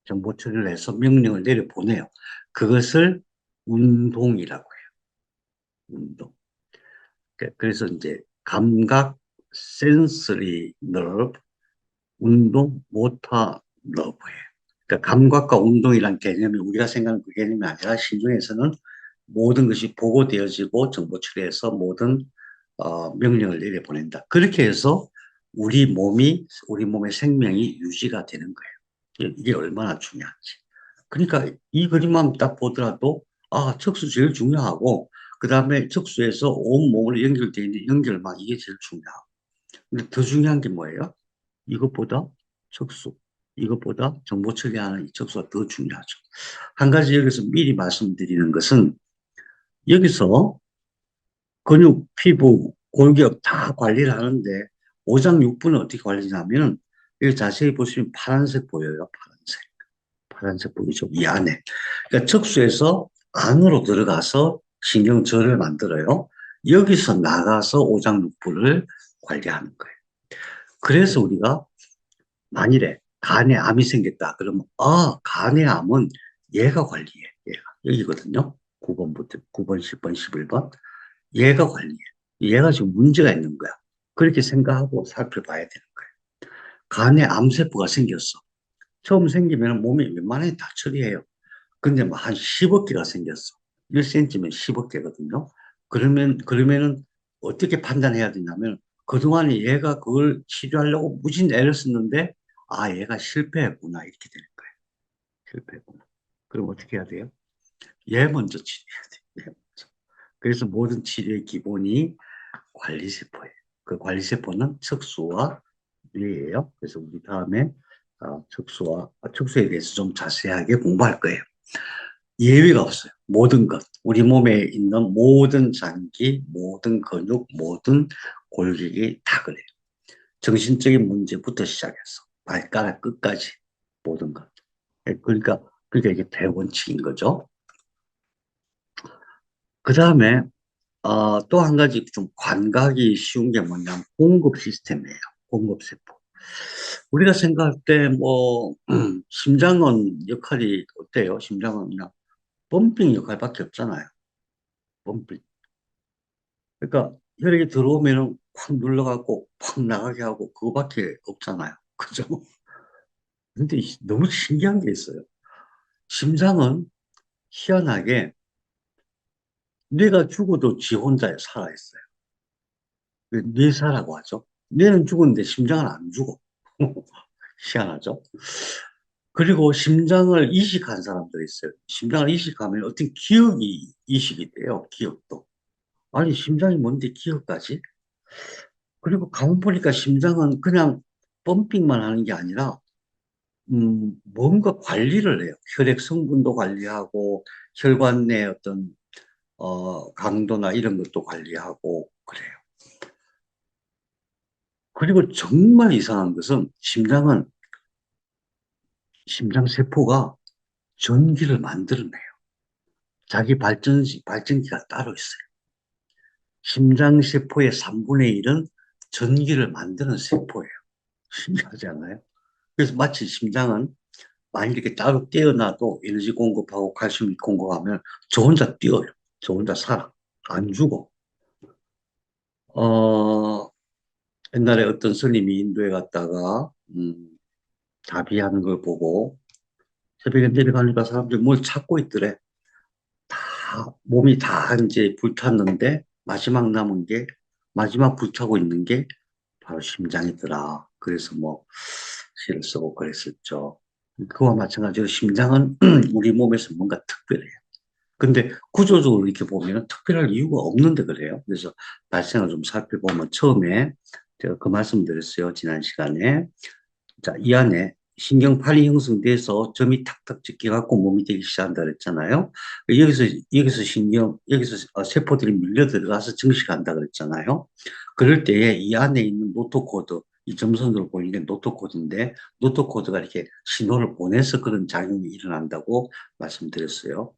정보 처리를 해서 명령을 내려보내요. 그것을 운동이라고 해요. 운동. 그래서 이제 감각, 센서리 너브, 운동, 모터 너브예요. 그러니까 감각과 운동이란 개념이 우리가 생각하는 그 개념이 아니라 신중에서는 모든 것이 보고되어지고 정보 처리해서 모든 명령을 내려보낸다. 그렇게 해서 우리 몸의 생명이 유지가 되는 거예요. 이게 얼마나 중요한지. 그러니까 이 그림만 딱 보더라도 아, 척수 제일 중요하고 그다음에 척수에서 온 몸으로 연결되어 있는 연결망 이게 제일 중요하고. 근데 더 중요한 게 뭐예요? 이것보다 척수, 이것보다 정보 처리하는 이 척수가 더 중요하죠. 한 가지 여기서 미리 말씀드리는 것은 여기서 근육, 피부, 골격 다 관리를 하는데 오장육부는 어떻게 관리하냐면 여기 자세히 보시면 파란색 보여요. 파란색. 파란색 보이죠? 이 안에. 그러니까 척수에서 안으로 들어가서 신경절을 만들어요. 여기서 나가서 오장육부를 관리하는 거예요. 그래서 우리가 만일에 간에 암이 생겼다. 그러면 간의 암은 얘가 관리해. 얘가. 여기거든요. 9번부터 9번, 10번, 11번. 얘가 관리해. 얘가 지금 문제가 있는 거야. 그렇게 생각하고 살펴봐야 되는 거예요. 간에 암세포가 생겼어. 처음 생기면 몸이 웬만하면 다 처리해요. 근데 뭐 한 10억 개가 생겼어. 1cm면 10억 개거든요. 그러면은 어떻게 판단해야 되냐면, 그동안에 얘가 그걸 치료하려고 무진 애를 썼는데, 아, 얘가 실패했구나. 이렇게 되는 거예요. 실패했구나. 그럼 어떻게 해야 돼요? 얘 먼저 치료해야 돼요. 얘 먼저. 그래서 모든 치료의 기본이 관리세포예요. 그 관리세포는 척수와 뇌예요. 그래서 우리 다음에 척수에 대해서 좀 자세하게 공부할 거예요. 예외가 없어요. 모든 것. 우리 몸에 있는 모든 장기, 모든 근육, 모든 골격이 다 그래요. 정신적인 문제부터 시작해서 발가락 끝까지 모든 것. 그러니까 이게 대원칙인 거죠. 그 다음에 또 한 가지 좀 관각이 쉬운 게 뭐냐면 공급 시스템이에요. 공급세포. 우리가 생각할 때 뭐 심장은 역할이 어때요? 심장은 그냥 펌핑 역할밖에 없잖아요. 펌핑. 그러니까 혈액이 들어오면은 확 눌러갖고 팍 나가게 하고 그거밖에 없잖아요. 그죠? 근데 너무 신기한 게 있어요. 심장은 희한하게 뇌가 죽어도 지 혼자 살아있어요. 뇌사라고 하죠. 뇌는 죽었는데 심장은 안 죽어. 희한하죠? 그리고 심장을 이식한 사람도 있어요. 심장을 이식하면 어떤 기억이 이식이 돼요. 기억도. 아니, 심장이 뭔데 기억까지? 그리고 가만 보니까 심장은 그냥 펌핑만 하는 게 아니라, 뭔가 관리를 해요. 혈액 성분도 관리하고, 혈관 내 어떤, 강도나 이런 것도 관리하고, 그래요. 그리고 정말 이상한 것은 심장세포가 전기를 만들어내요. 자기 발전기가 따로 있어요. 심장세포의 3분의 1은 전기를 만드는 세포예요. 신기하지 않아요? 그래서 마치 심장은 만약 이렇게 따로 떼어놔도 에너지 공급하고 칼슘 공급하면 저 혼자 뛰어요. 저 혼자 살아. 안 죽어. 어, 옛날에 어떤 스님이 인도에 갔다가, 자비하는 걸 보고 새벽에 내려가니까 사람들이 뭘 찾고 있더래. 몸이 다 이제 불탔는데 마지막 불타고 있는 게 바로 심장이더라. 그래서 뭐 시를 쓰고 그랬었죠. 그와 마찬가지로 심장은 우리 몸에서 뭔가 특별해요. 근데 구조적으로 이렇게 보면 특별할 이유가 없는데 그래요. 그래서 발생을 좀 살펴보면 처음에 제가 그 말씀 드렸어요. 지난 시간에. 자, 이 안에 신경판이 형성돼서 점이 탁탁 찍혀갖고 몸이 되기 시작한다 그랬잖아요. 여기서 세포들이 밀려 들어가서 증식한다 그랬잖아요. 그럴 때에 이 안에 있는 노토코드, 이 점선으로 보이는 게 노트코드인데 노트코드가 이렇게 신호를 보내서 그런 작용이 일어난다고 말씀드렸어요.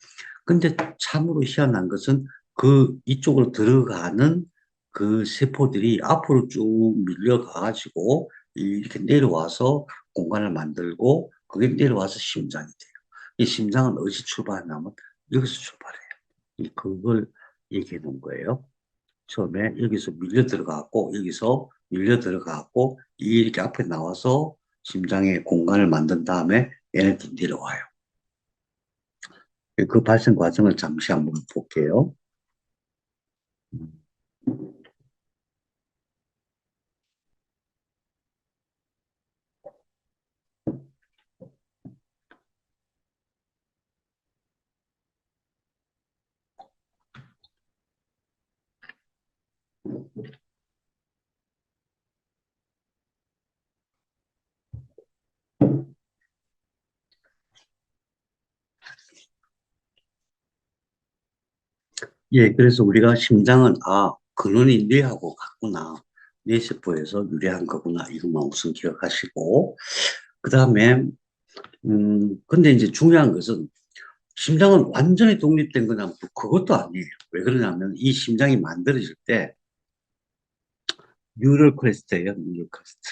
근데 참으로 희한한 것은 그 이쪽으로 들어가는 그 세포들이 앞으로 쭉 밀려가가지고 이렇게 내려와서 공간을 만들고 그게 내려와서 심장이 돼요. 이 심장은 어디서 출발하냐면 여기서 출발해요. 그걸 얘기해 놓은 거예요. 처음에 여기서 밀려 들어가고 여기서 밀려 들어가고 이렇게 앞에 나와서 심장에 공간을 만든 다음에 얘네들 내려와요. 그 발생 과정을 잠시 한번 볼게요. 예, 그래서 우리가 심장은 근원이 뇌하고 같구나. 뇌세포에서 유래한 거구나. 이것만 우선 기억하시고 그 다음에 근데 이제 중요한 것은 심장은 완전히 독립된 거냐면 또 그것도 아니에요. 왜 그러냐면 이 심장이 만들어질 때 뉴럴 크레스트예요. 뉴럴 크레스트.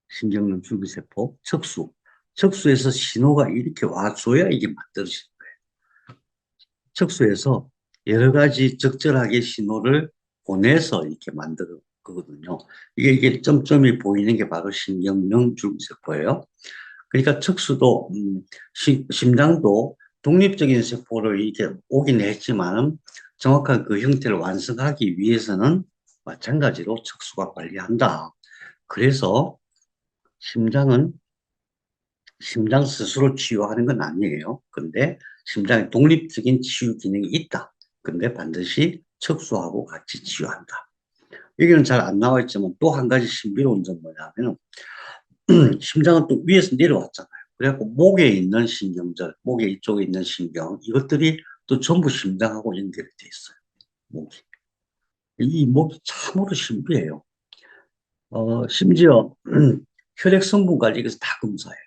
신경능 줄기세포, 척수. 척수에서 신호가 이렇게 와줘야 이게 만들어지는 거예요. 척수에서 여러 가지 적절하게 신호를 보내서 이렇게 만드는 거거든요. 이게 점점이 보이는 게 바로 신경능 줄기세포예요. 그러니까 척수도, 심장도 독립적인 세포를 이렇게 오긴 했지만 정확한 그 형태를 완성하기 위해서는 마찬가지로 척수가 관리한다. 그래서 심장은 심장 스스로 치유하는 건 아니에요. 근데 심장에 독립적인 치유 기능이 있다. 근데 반드시 척수하고 같이 치유한다. 여기는 잘 안 나와 있지만 또 한 가지 신비로운 점 뭐냐면 심장은 또 위에서 내려왔잖아요. 그래갖고 목에 있는 신경절, 목에 이쪽에 있는 신경 이것들이 또 전부 심장하고 연결이 돼 있어요. 목이. 이 목이 참으로 신비해요. 심지어 혈액 성분까지 이것을 다 검사해요.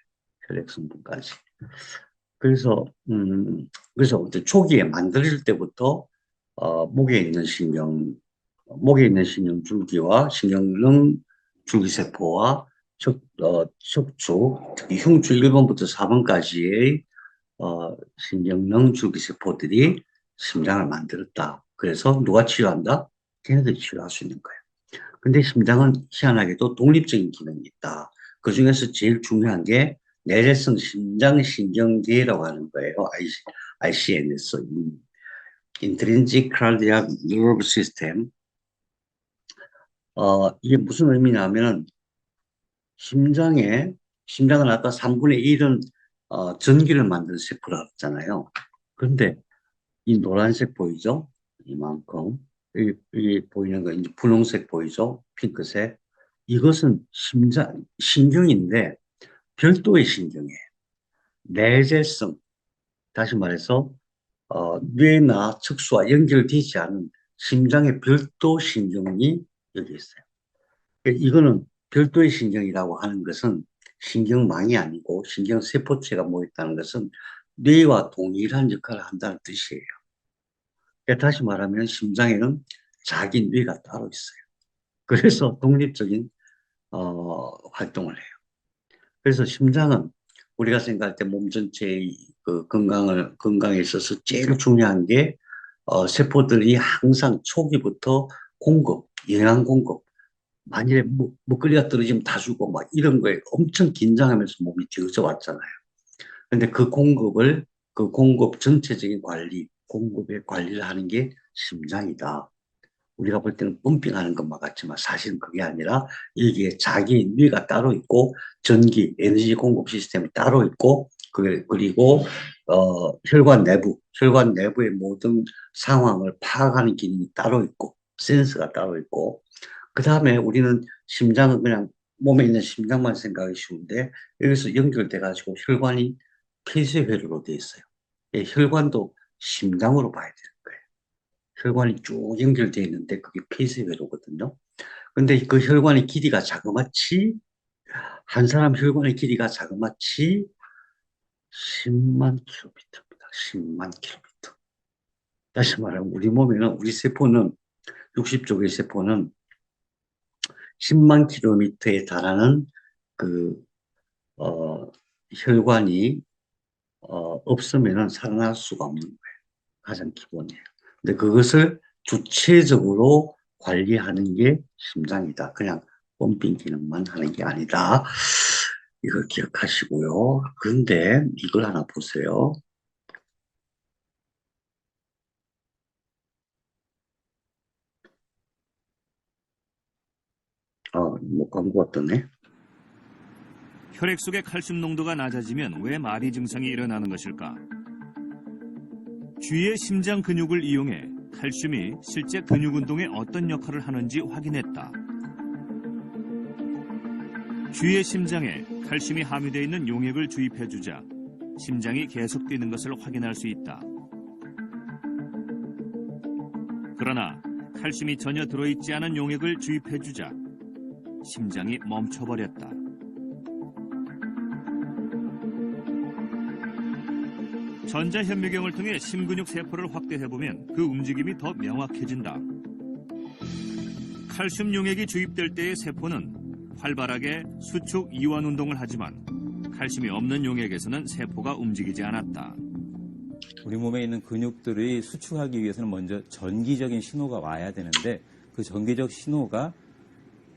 혈액 성분까지. 그래서 초기에 만들어질 때부터 목에 있는 신경 줄기와 신경능 줄기세포와 척추, 특히 흉추 1번부터 4번까지의 신경능 줄기세포들이 심장을 만들었다. 그래서 누가 치료한다? 걔네들이 치료할 수 있는 거예요. 근데 심장은 희한하게도 독립적인 기능이 있다. 그 중에서 제일 중요한 게 내래성 심장신경계라고 하는 거예요. ICNS, Intrinsic Cardiac Nerve System. 이게 무슨 의미냐면 심장은 아까 3분의 1은 전기를 만드는 세포라고 했잖아요. 그런데 이 노란색 보이죠? 이만큼. 여기 보이는 거, 이제 분홍색 보이죠? 핑크색. 이것은 신경인데 별도의 신경이에요. 내재성, 다시 말해서, 뇌나 척수와 연결되지 않은 심장의 별도 신경이 여기 있어요. 이거는 별도의 신경이라고 하는 것은 신경망이 아니고 신경세포체가 모였다는 것은 뇌와 동일한 역할을 한다는 뜻이에요. 다시 말하면 심장에는 자기 뇌가 따로 있어요. 그래서 독립적인 활동을 해요. 그래서 심장은 우리가 생각할 때 몸 전체의 그 건강에 있어서 제일 중요한 게 세포들이 항상 초기부터 영양 공급, 만일에 먹거리가 떨어지면 다 죽고 막 이런 거에 엄청 긴장하면서 몸이 뒤어져 왔잖아요. 근데 그 공급 전체적인 공급의 관리를 하는 게 심장이다. 우리가 볼 때는 펌핑하는 것만 같지만 사실은 그게 아니라 이게 자기 뇌가 따로 있고 에너지 공급 시스템이 따로 있고 그리고 혈관 내부의 모든 상황을 파악하는 기능이 따로 있고 센서가 따로 있고 그 다음에 우리는 심장은 그냥 몸에 있는 심장만 생각하기 쉬운데 여기서 연결돼 가지고 혈관이 폐쇄회로로 돼 있어요. 혈관도 심장으로 봐야 돼요. 혈관이 쭉 연결되어 있는데 그게 폐쇄회로거든요. 근데 그 혈관의 길이가 자그마치, 한 사람 혈관의 길이가 자그마치 10만 킬로미터입니다. 10만 킬로미터. 다시 말하면 우리 몸에는, 우리 세포는, 60쪽의 세포는 10만 킬로미터에 달하는 그, 어, 혈관이, 없으면은 살아날 수가 없는 거예요. 가장 기본이에요. 근데 그것을 주체적으로 관리하는 게 심장이다. 그냥 펌핑 기능만 하는 게 아니다. 이걸 기억하시고요. 그런데 이걸 하나 보세요. 뭐 광고가 뜨네. 혈액 속의 칼슘 농도가 낮아지면 왜 마비 증상이 일어나는 것일까? 쥐의 심장 근육을 이용해 칼슘이 실제 근육 운동에 어떤 역할을 하는지 확인했다. 쥐의 심장에 칼슘이 함유되어 있는 용액을 주입해주자 심장이 계속 뛰는 것을 확인할 수 있다. 그러나 칼슘이 전혀 들어있지 않은 용액을 주입해주자 심장이 멈춰버렸다. 전자현미경을 통해 심근육 세포를 확대해보면 그 움직임이 더 명확해진다. 칼슘 용액이 주입될 때의 세포는 활발하게 수축 이완 운동을 하지만 칼슘이 없는 용액에서는 세포가 움직이지 않았다. 우리 몸에 있는 근육들이 수축하기 위해서는 먼저 전기적인 신호가 와야 되는데 그 전기적 신호가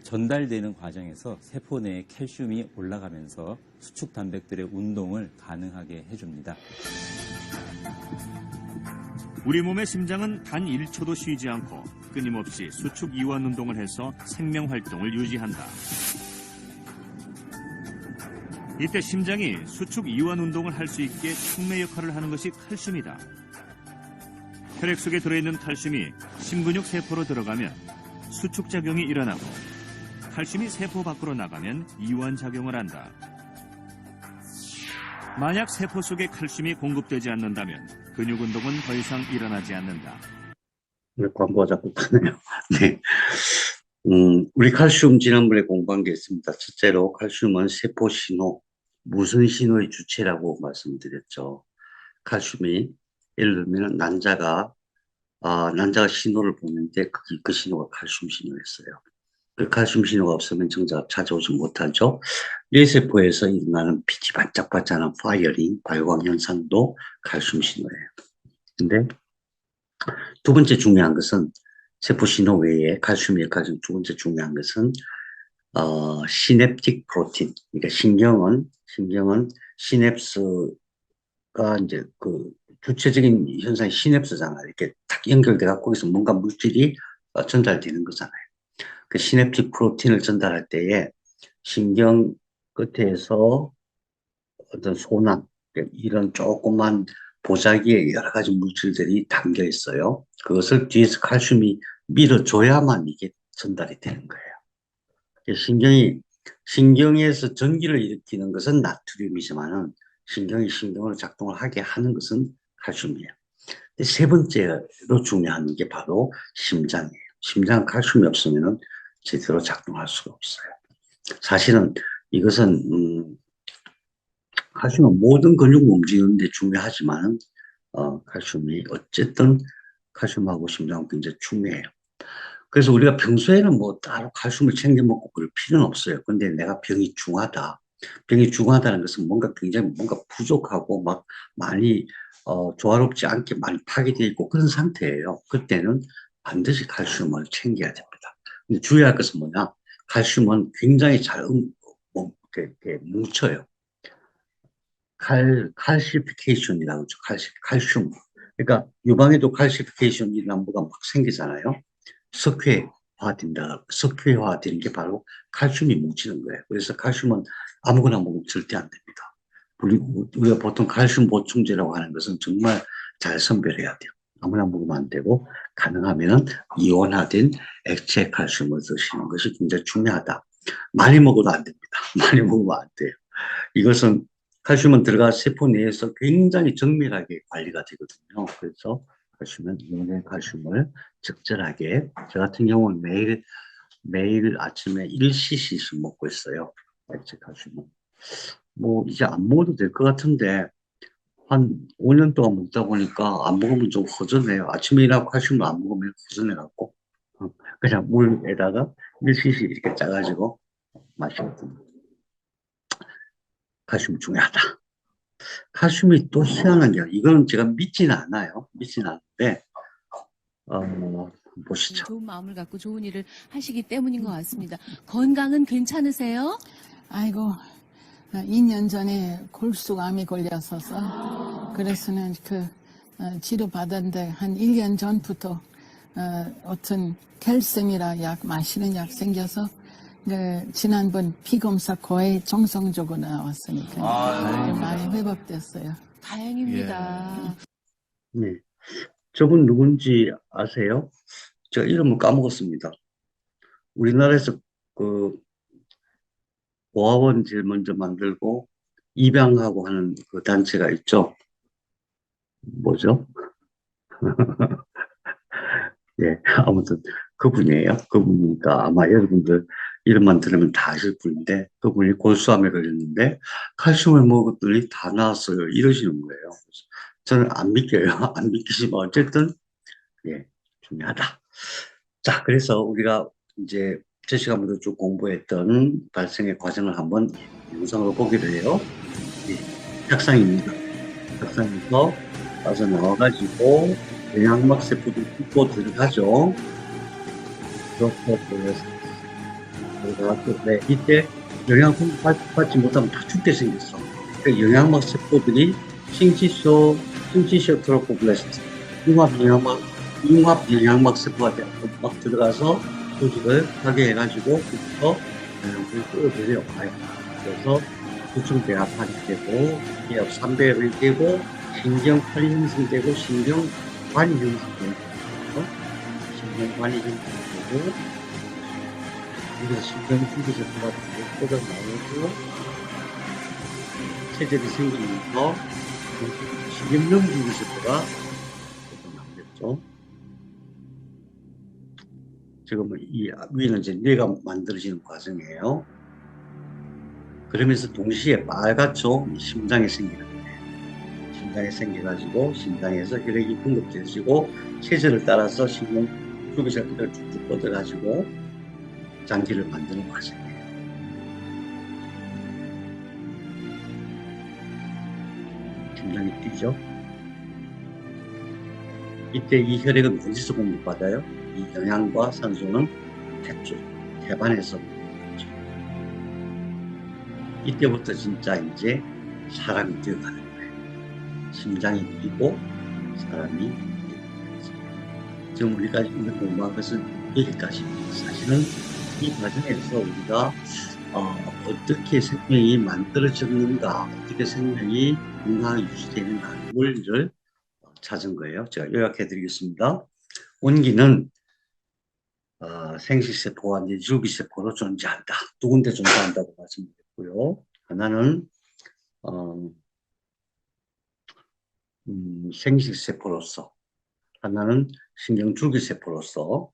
전달되는 과정에서 세포 내에 칼슘이 올라가면서 수축 단백들의 운동을 가능하게 해줍니다. 우리 몸의 심장은 단 1초도 쉬지 않고 끊임없이 수축 이완 운동을 해서 생명 활동을 유지한다. 이때 심장이 수축 이완 운동을 할 수 있게 촉매 역할을 하는 것이 칼슘이다. 혈액 속에 들어있는 칼슘이 심근육 세포로 들어가면 수축 작용이 일어나고 칼슘이 세포 밖으로 나가면 이완 작용을 한다. 만약 세포 속에 칼슘이 공급되지 않는다면 근육 운동은 더 이상 일어나지 않는다. 왜 광고가 자꾸 뜨네요. 네. 우리 칼슘 지난번에 공부한 게 있습니다. 첫째로 칼슘은 세포 신호, 무슨 신호의 주체라고 말씀드렸죠. 칼슘이, 예를 들면 난자가 신호를 보는데 그 신호가 칼슘 신호였어요. 그 칼슘 신호가 없으면 정자가 찾아오지 못하죠. 뇌세포에서 일어나는 빛이 반짝반짝하는 파이어링, 발광 현상도 칼슘 신호예요. 근데 두 번째 중요한 것은 세포 신호 외에 칼슘이 역할하는 두 번째 중요한 것은 시냅틱 프로틴. 그러니까 신경은 시냅스가 이제 그 주체적인 현상이 시냅스잖아요. 이렇게 탁 연결돼 갖고 거기서 뭔가 물질이 전달되는 거잖아요. 그 시냅틱 프로틴을 전달할 때에 신경 끝에서 어떤 소남, 이런 조그만 보자기에 여러 가지 물질들이 담겨 있어요. 그것을 뒤에서 칼슘이 밀어줘야만 이게 전달이 되는 거예요. 신경에서 전기를 일으키는 것은 나트륨이지만은 신경으로 작동을 하게 하는 것은 칼슘이에요. 세 번째로 중요한 게 바로 심장이에요. 심장 칼슘이 없으면 제대로 작동할 수가 없어요. 사실은 이것은 칼슘은 모든 근육을 움직이는 데 중요하지만 칼슘이 어쨌든 칼슘하고 심장은 굉장히 중요해요. 그래서 우리가 평소에는 뭐 따로 칼슘을 챙겨 먹고 그럴 필요는 없어요. 근데 내가 병이 중하다. 병이 중하다는 것은 뭔가 굉장히 뭔가 부족하고 막 많이 조화롭지 않게 많이 파괴되어 있고 그런 상태예요. 그때는 반드시 칼슘을 챙겨야 됩니다. 근데 주의할 것은 뭐냐? 칼슘은 굉장히 잘 이렇게 뭉쳐요. 칼시피케이션이라고 하죠. 칼슘. 그러니까 유방에도 칼시피케이션이라는 뭐가 막 생기잖아요. 석회화되는 게 바로 칼슘이 뭉치는 거예요. 그래서 칼슘은 아무거나 먹으면 절대 안 됩니다. 우리가 보통 칼슘 보충제라고 하는 것은 정말 잘 선별해야 돼요. 아무나 먹으면 안 되고, 가능하면 이온화된 액체 칼슘을 드시는 것이 굉장히 중요하다. 많이 먹어도 안 됩니다. 많이 먹으면 안 돼요. 이것은 칼슘은 들어가 세포 내에서 굉장히 정밀하게 관리가 되거든요. 그래서 칼슘은 이온의 칼슘을 적절하게, 저 같은 경우는 매일 매일 아침에 1cc씩 먹고 있어요. 액체 칼슘은. 뭐 이제 안 먹어도 될 것 같은데 한 5년 동안 먹다 보니까 안 먹으면 좀 허전해요. 아침에 일어나고 칼슘을 안 먹으면 허전해갖고 그냥 물에다가 1cc 이렇게 짜가지고 마시거든요. 칼슘 중요하다. 칼슘이 또 희한한 게 이거는 제가 믿지는 않아요. 믿지는 않는데 보시죠. 좋은 마음을 갖고 좋은 일을 하시기 때문인 것 같습니다. 건강은 괜찮으세요? 아이고, 2년 전에 골수암이 걸렸어서, 그래서는 치료받았는데, 한 1년 전부터, 어떤 캘셈이라 약, 마시는 약 생겨서, 지난번 피검사 거의 정상적으로 나왔으니까, 많이 회복됐어요. 다행입니다. 네. 저분 누군지 아세요? 제가 이름을 까먹었습니다. 우리나라에서 그 고아원 제일 먼저 만들고 입양하고 하는 그 단체가 있죠. 뭐죠? 예, 아무튼 그분이에요. 그분이니까 아마 여러분들 이름만 들으면 다 아실 분인데 그분이 골수암에 걸렸는데 칼슘을 먹었더니 다 나았어요. 이러시는 거예요. 그래서 저는 안 믿겨요. 안 믿기지만 어쨌든 예, 중요하다. 자, 그래서 우리가 이제 저 시간부터 쭉 공부했던 발생의 과정을 한번 영상으로 보기로 해요. 예, 책상입니다. 책상에서 빠져나와가지고 영양막 세포도 뚫고 들어가죠. 그렇게 들어가서 네, 이때 영양 공급받지 못하면 다 죽게 생겼어. 그 영양막 세포들이 싱치쇼 트로포블라스트 융합 영양막 세포가 막 들어가서 조직을 하게 해가지고 거기서 영양분을 끌어들여요. 그래서 구충배합판이 되고 배합 3배합이 되고 신경판이 형성되고 신경관이 형성되고 신경관이 형성되고 여기서 신경주기세포가 뻗어 나오고 체질이 생기면서 신경염주기세포가 뻗어 나오겠죠. 지금 이 위는 이제 뇌가 만들어지는 과정이에요. 그러면서 동시에 빨갛죠. 심장에 생기는 거예요. 심장에 생겨가지고 심장에서 혈액이 공급되어지고 체질을 따라서 신경 주기세포를 쭉쭉 뻗어가지고 장기를 만드는 과정이에요. 심장이 뛰죠. 이때 이 혈액은 어디서 공급받아요? 이 영양과 산소는 태반에서 공급받죠. 이때부터 진짜 이제 사람이 되어가는 거예요. 심장이 뛰고 사람이 되어가는 거죠. 지금 우리가 공부한 것은 여기까지입니다. 사실은 이 과정에서 우리가 어떻게 생명이 만들어졌는가, 어떻게 생명이 건강하게 유지되는가, 원리를 찾은 거예요. 제가 요약해 드리겠습니다. 원기는 생식세포와 줄기세포로 존재한다. 두 군데 존재한다고 말씀드렸고요. 하나는 생식세포로서, 하나는 신경줄기세포로서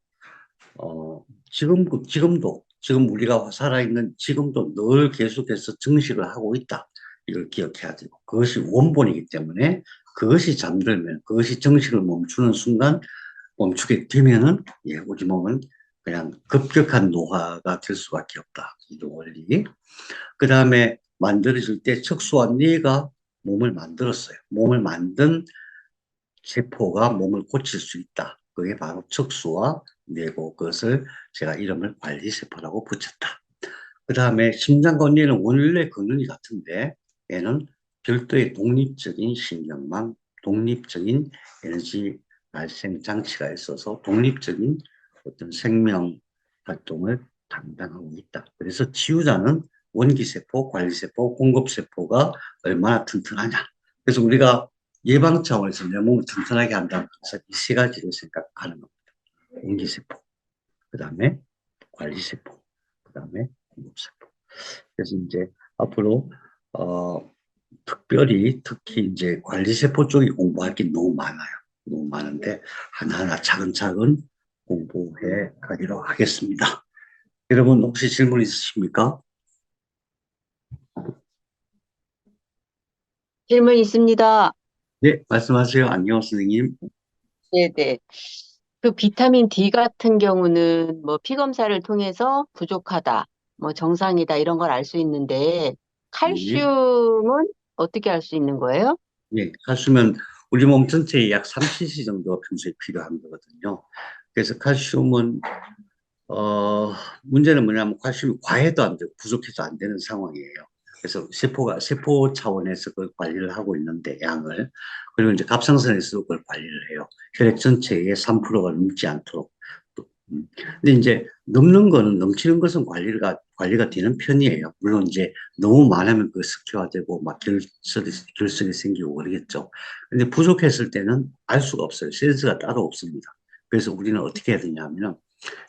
지금 우리가 살아있는 지금도 늘 계속해서 증식을 하고 있다. 이걸 기억해야 되고 그것이 원본이기 때문에 그것이 잠들면 그것이 증식을 멈추는 순간 멈추게 되면은 우리 몸은 그냥 급격한 노화가 될 수밖에 없다. 이 원리. 그 다음에 만들어질 때 척수와 뇌가 몸을 만들었어요. 몸을 만든 세포가 몸을 고칠 수 있다. 그게 바로 척수와 뇌고 그것을 제가 이름을 관리세포라고 붙였다. 그 다음에 심장과 뇌는 원래 근원이 같은데 얘는 별도의 독립적인 신경망, 독립적인 에너지 발생 장치가 있어서 독립적인 어떤 생명 활동을 담당하고 있다. 그래서 치유자는 원기세포, 관리세포, 공급세포가 얼마나 튼튼하냐. 그래서 우리가 예방 차원에서 내 몸을 튼튼하게 한다고 해서 이 세 가지를 생각하는 겁니다. 원기세포, 그 다음에 관리세포, 그 다음에 공급세포. 그래서 이제 앞으로 특히 이제 관리세포 쪽이 공부할 게 너무 많아요. 너무 많은데 하나하나 차근차근 공부해 가기로 하겠습니다. 여러분 혹시 질문 있으십니까? 질문 있습니다. 네, 말씀하세요. 안녕, 선생님. 네네. 그 비타민 D 같은 경우는 뭐 피 검사를 통해서 부족하다, 뭐 정상이다 이런 걸 알 수 있는데 네, 칼슘은 어떻게 알 수 있는 거예요? 네, 칼슘은 우리 몸 전체에 약 3cc 정도가 평소에 필요한 거거든요. 그래서 칼슘은 문제는 뭐냐면 칼슘이 과해도 안 되고 부족해도 안 되는 상황이에요. 그래서 세포 차원에서 그걸 관리를 하고 있는데, 양을. 그리고 이제 갑상선에서 그걸 관리를 해요. 혈액 전체의 3%가 넘지 않도록. 또, 근데 이제 넘치는 것은 관리가 되는 편이에요. 물론 이제 너무 많으면 그 석회화되고 막 결석이 생기고 그러겠죠. 근데 부족했을 때는 알 수가 없어요. 센스가 따로 없습니다. 그래서 우리는 어떻게 해야 되냐면은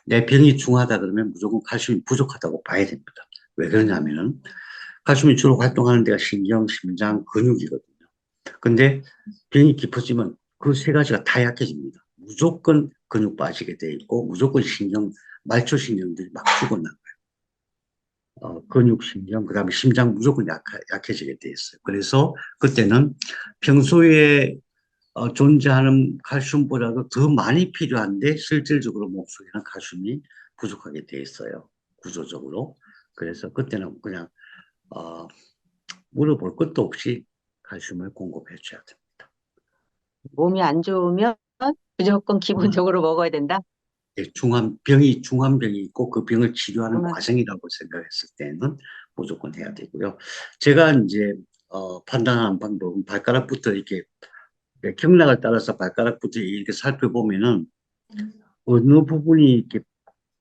내 병이 중하다 그러면 무조건 칼슘이 부족하다고 봐야 됩니다. 왜 그러냐면은 칼슘이 주로 활동하는 데가 신경, 심장, 근육이거든요. 근데 병이 깊어지면 그 세 가지가 다 약해집니다. 무조건 근육 빠지게 돼 있고 무조건 말초신경들이 막 죽어나가요. 근육, 신경, 그다음에 심장 무조건 약해지게 돼 있어요. 그래서 그때는 평소에 존재하는 칼슘보다도 더 많이 필요한데 실질적으로 몸속에는 칼슘이 부족하게 돼 있어요. 구조적으로. 그래서 그때는 그냥 어, 물어볼 것도 없이 칼슘을 공급해 줘야 됩니다. 몸이 안 좋으면 무조건 기본적으로 먹어야 된다. 예, 중한 병이 있고 그 병을 치료하는 과정이라고 생각했을 때는 무조건 해야 되고요. 제가 이제 판단하는 방법은 발가락부터 이렇게 경락을 따라서 발가락부터 이렇게 살펴보면은 어느 부분이 이렇게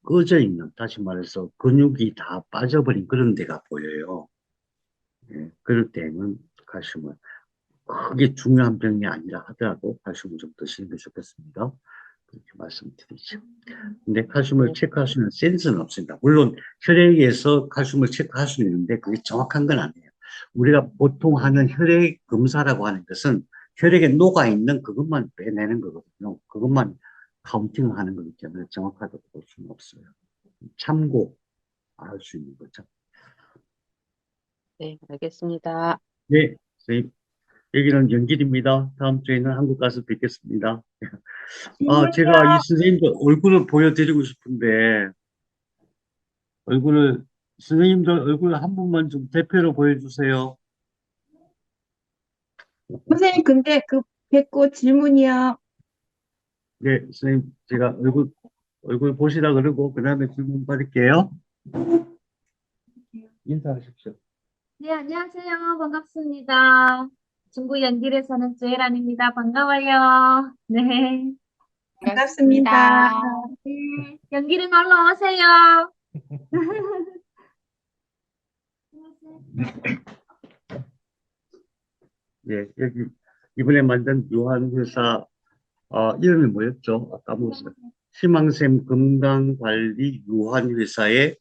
꺼져 있는, 다시 말해서 근육이 다 빠져버린 그런 데가 보여요. 예, 그럴 때는 칼슘을 크게 중요한 병이 아니라 하더라도 칼슘을 좀 드시는 게 좋겠습니다. 그렇게 말씀드리죠. 근데 칼슘을 체크할 수 있는 센스는 없습니다. 물론 혈액에서 칼슘을 체크할 수 있는데 그게 정확한 건 아니에요. 우리가 보통 하는 혈액 검사라고 하는 것은 혈액에 녹아있는 그것만 빼내는 거거든요. 그것만 카운팅을 하는 거기 때문에 정확하다고 볼 수는 없어요. 참고 알 수 있는 거죠. 네, 알겠습니다. 네, 선생님. 여기는 연길입니다. 다음 주에는 한국 가서 뵙겠습니다. 제가 이 선생님도 얼굴을 보여드리고 싶은데, 얼굴을, 선생님들 얼굴 한 번만 좀 대표로 보여주세요. 선생님, 근데 그 뵙고 질문이요. 네, 선생님, 제가 얼굴 보시라 그러고, 그 다음에 질문 받을게요. 인사하십시오. 네, 안녕하세요. 반갑습니다. 중구 연길에 사는 조혜란입니다. 반가워요. 네. 반갑습니다. 네, 연길에 놀러 오세요. 네, 여기, 이번에 만든 유한회사, 이름이 뭐였죠? 아까 까먹었어요. 희망샘 건강관리 유한회사의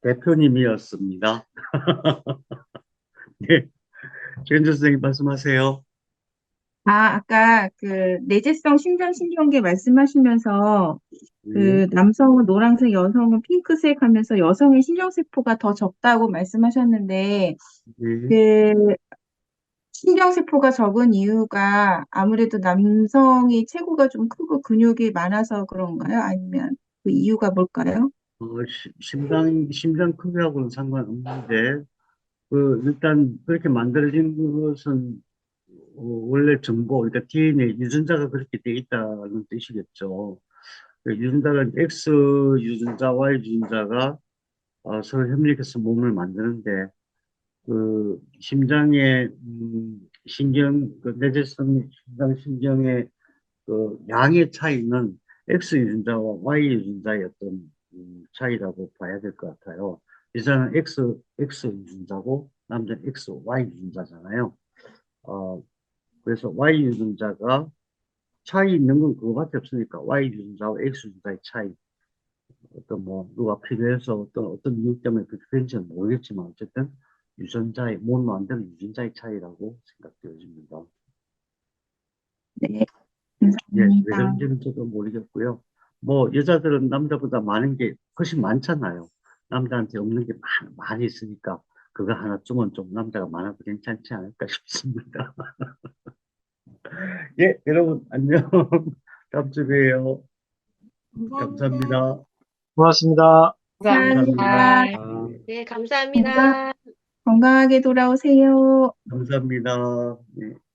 대표님이었습니다. 네, 최현주 선생님 말씀하세요. 아까 그 내재성 심장신경계 말씀하시면서 네, 그 남성은 노란색, 여성은 핑크색 하면서 여성의 신경세포가 더 적다고 말씀하셨는데 네. 그 신경세포가 적은 이유가 아무래도 남성이 체구가 좀 크고 근육이 많아서 그런가요? 아니면 그 이유가 뭘까요? 심장 크기하고는 상관없는데, 일단 그렇게 만들어진 것은 원래 정보, 그러니까 DNA 유전자가 그렇게 돼 있다는 뜻이겠죠. 그 유전자는 X 유전자, Y 유전자가 서로 협력해서 몸을 만드는데, 심장의 내재성 심장신경의 양의 차이는 X 유전자와 Y 유전자의 어떤 차이라고 봐야 될 것 같아요. 여자는 X 유전자고 남자는 Y 유전자잖아요. 어, 그래서 Y 유전자가 차이 있는 건 그거밖에 없으니까 Y 유전자와 X 유전자의 차이. 누가 필요해서 어떤 이유 때문에 그렇게 된지는 모르겠지만 어쨌든 몸 만드는 유전자의 차이라고 생각되어집니다. 네, 예, 왜 감사합니다. 그런지는 저도 모르겠고요. 여자들은 남자보다 많은 게 훨씬 많잖아요. 남자한테 없는 게 많이 있으니까 그거 하나 주면 좀 남자가 많아도 괜찮지 않을까 싶습니다. 예, 여러분 안녕. 다음 주에 봬요. 감사합니다. 고맙습니다. 감사합니다. 네, 건강하게 돌아오세요. 감사합니다. 예.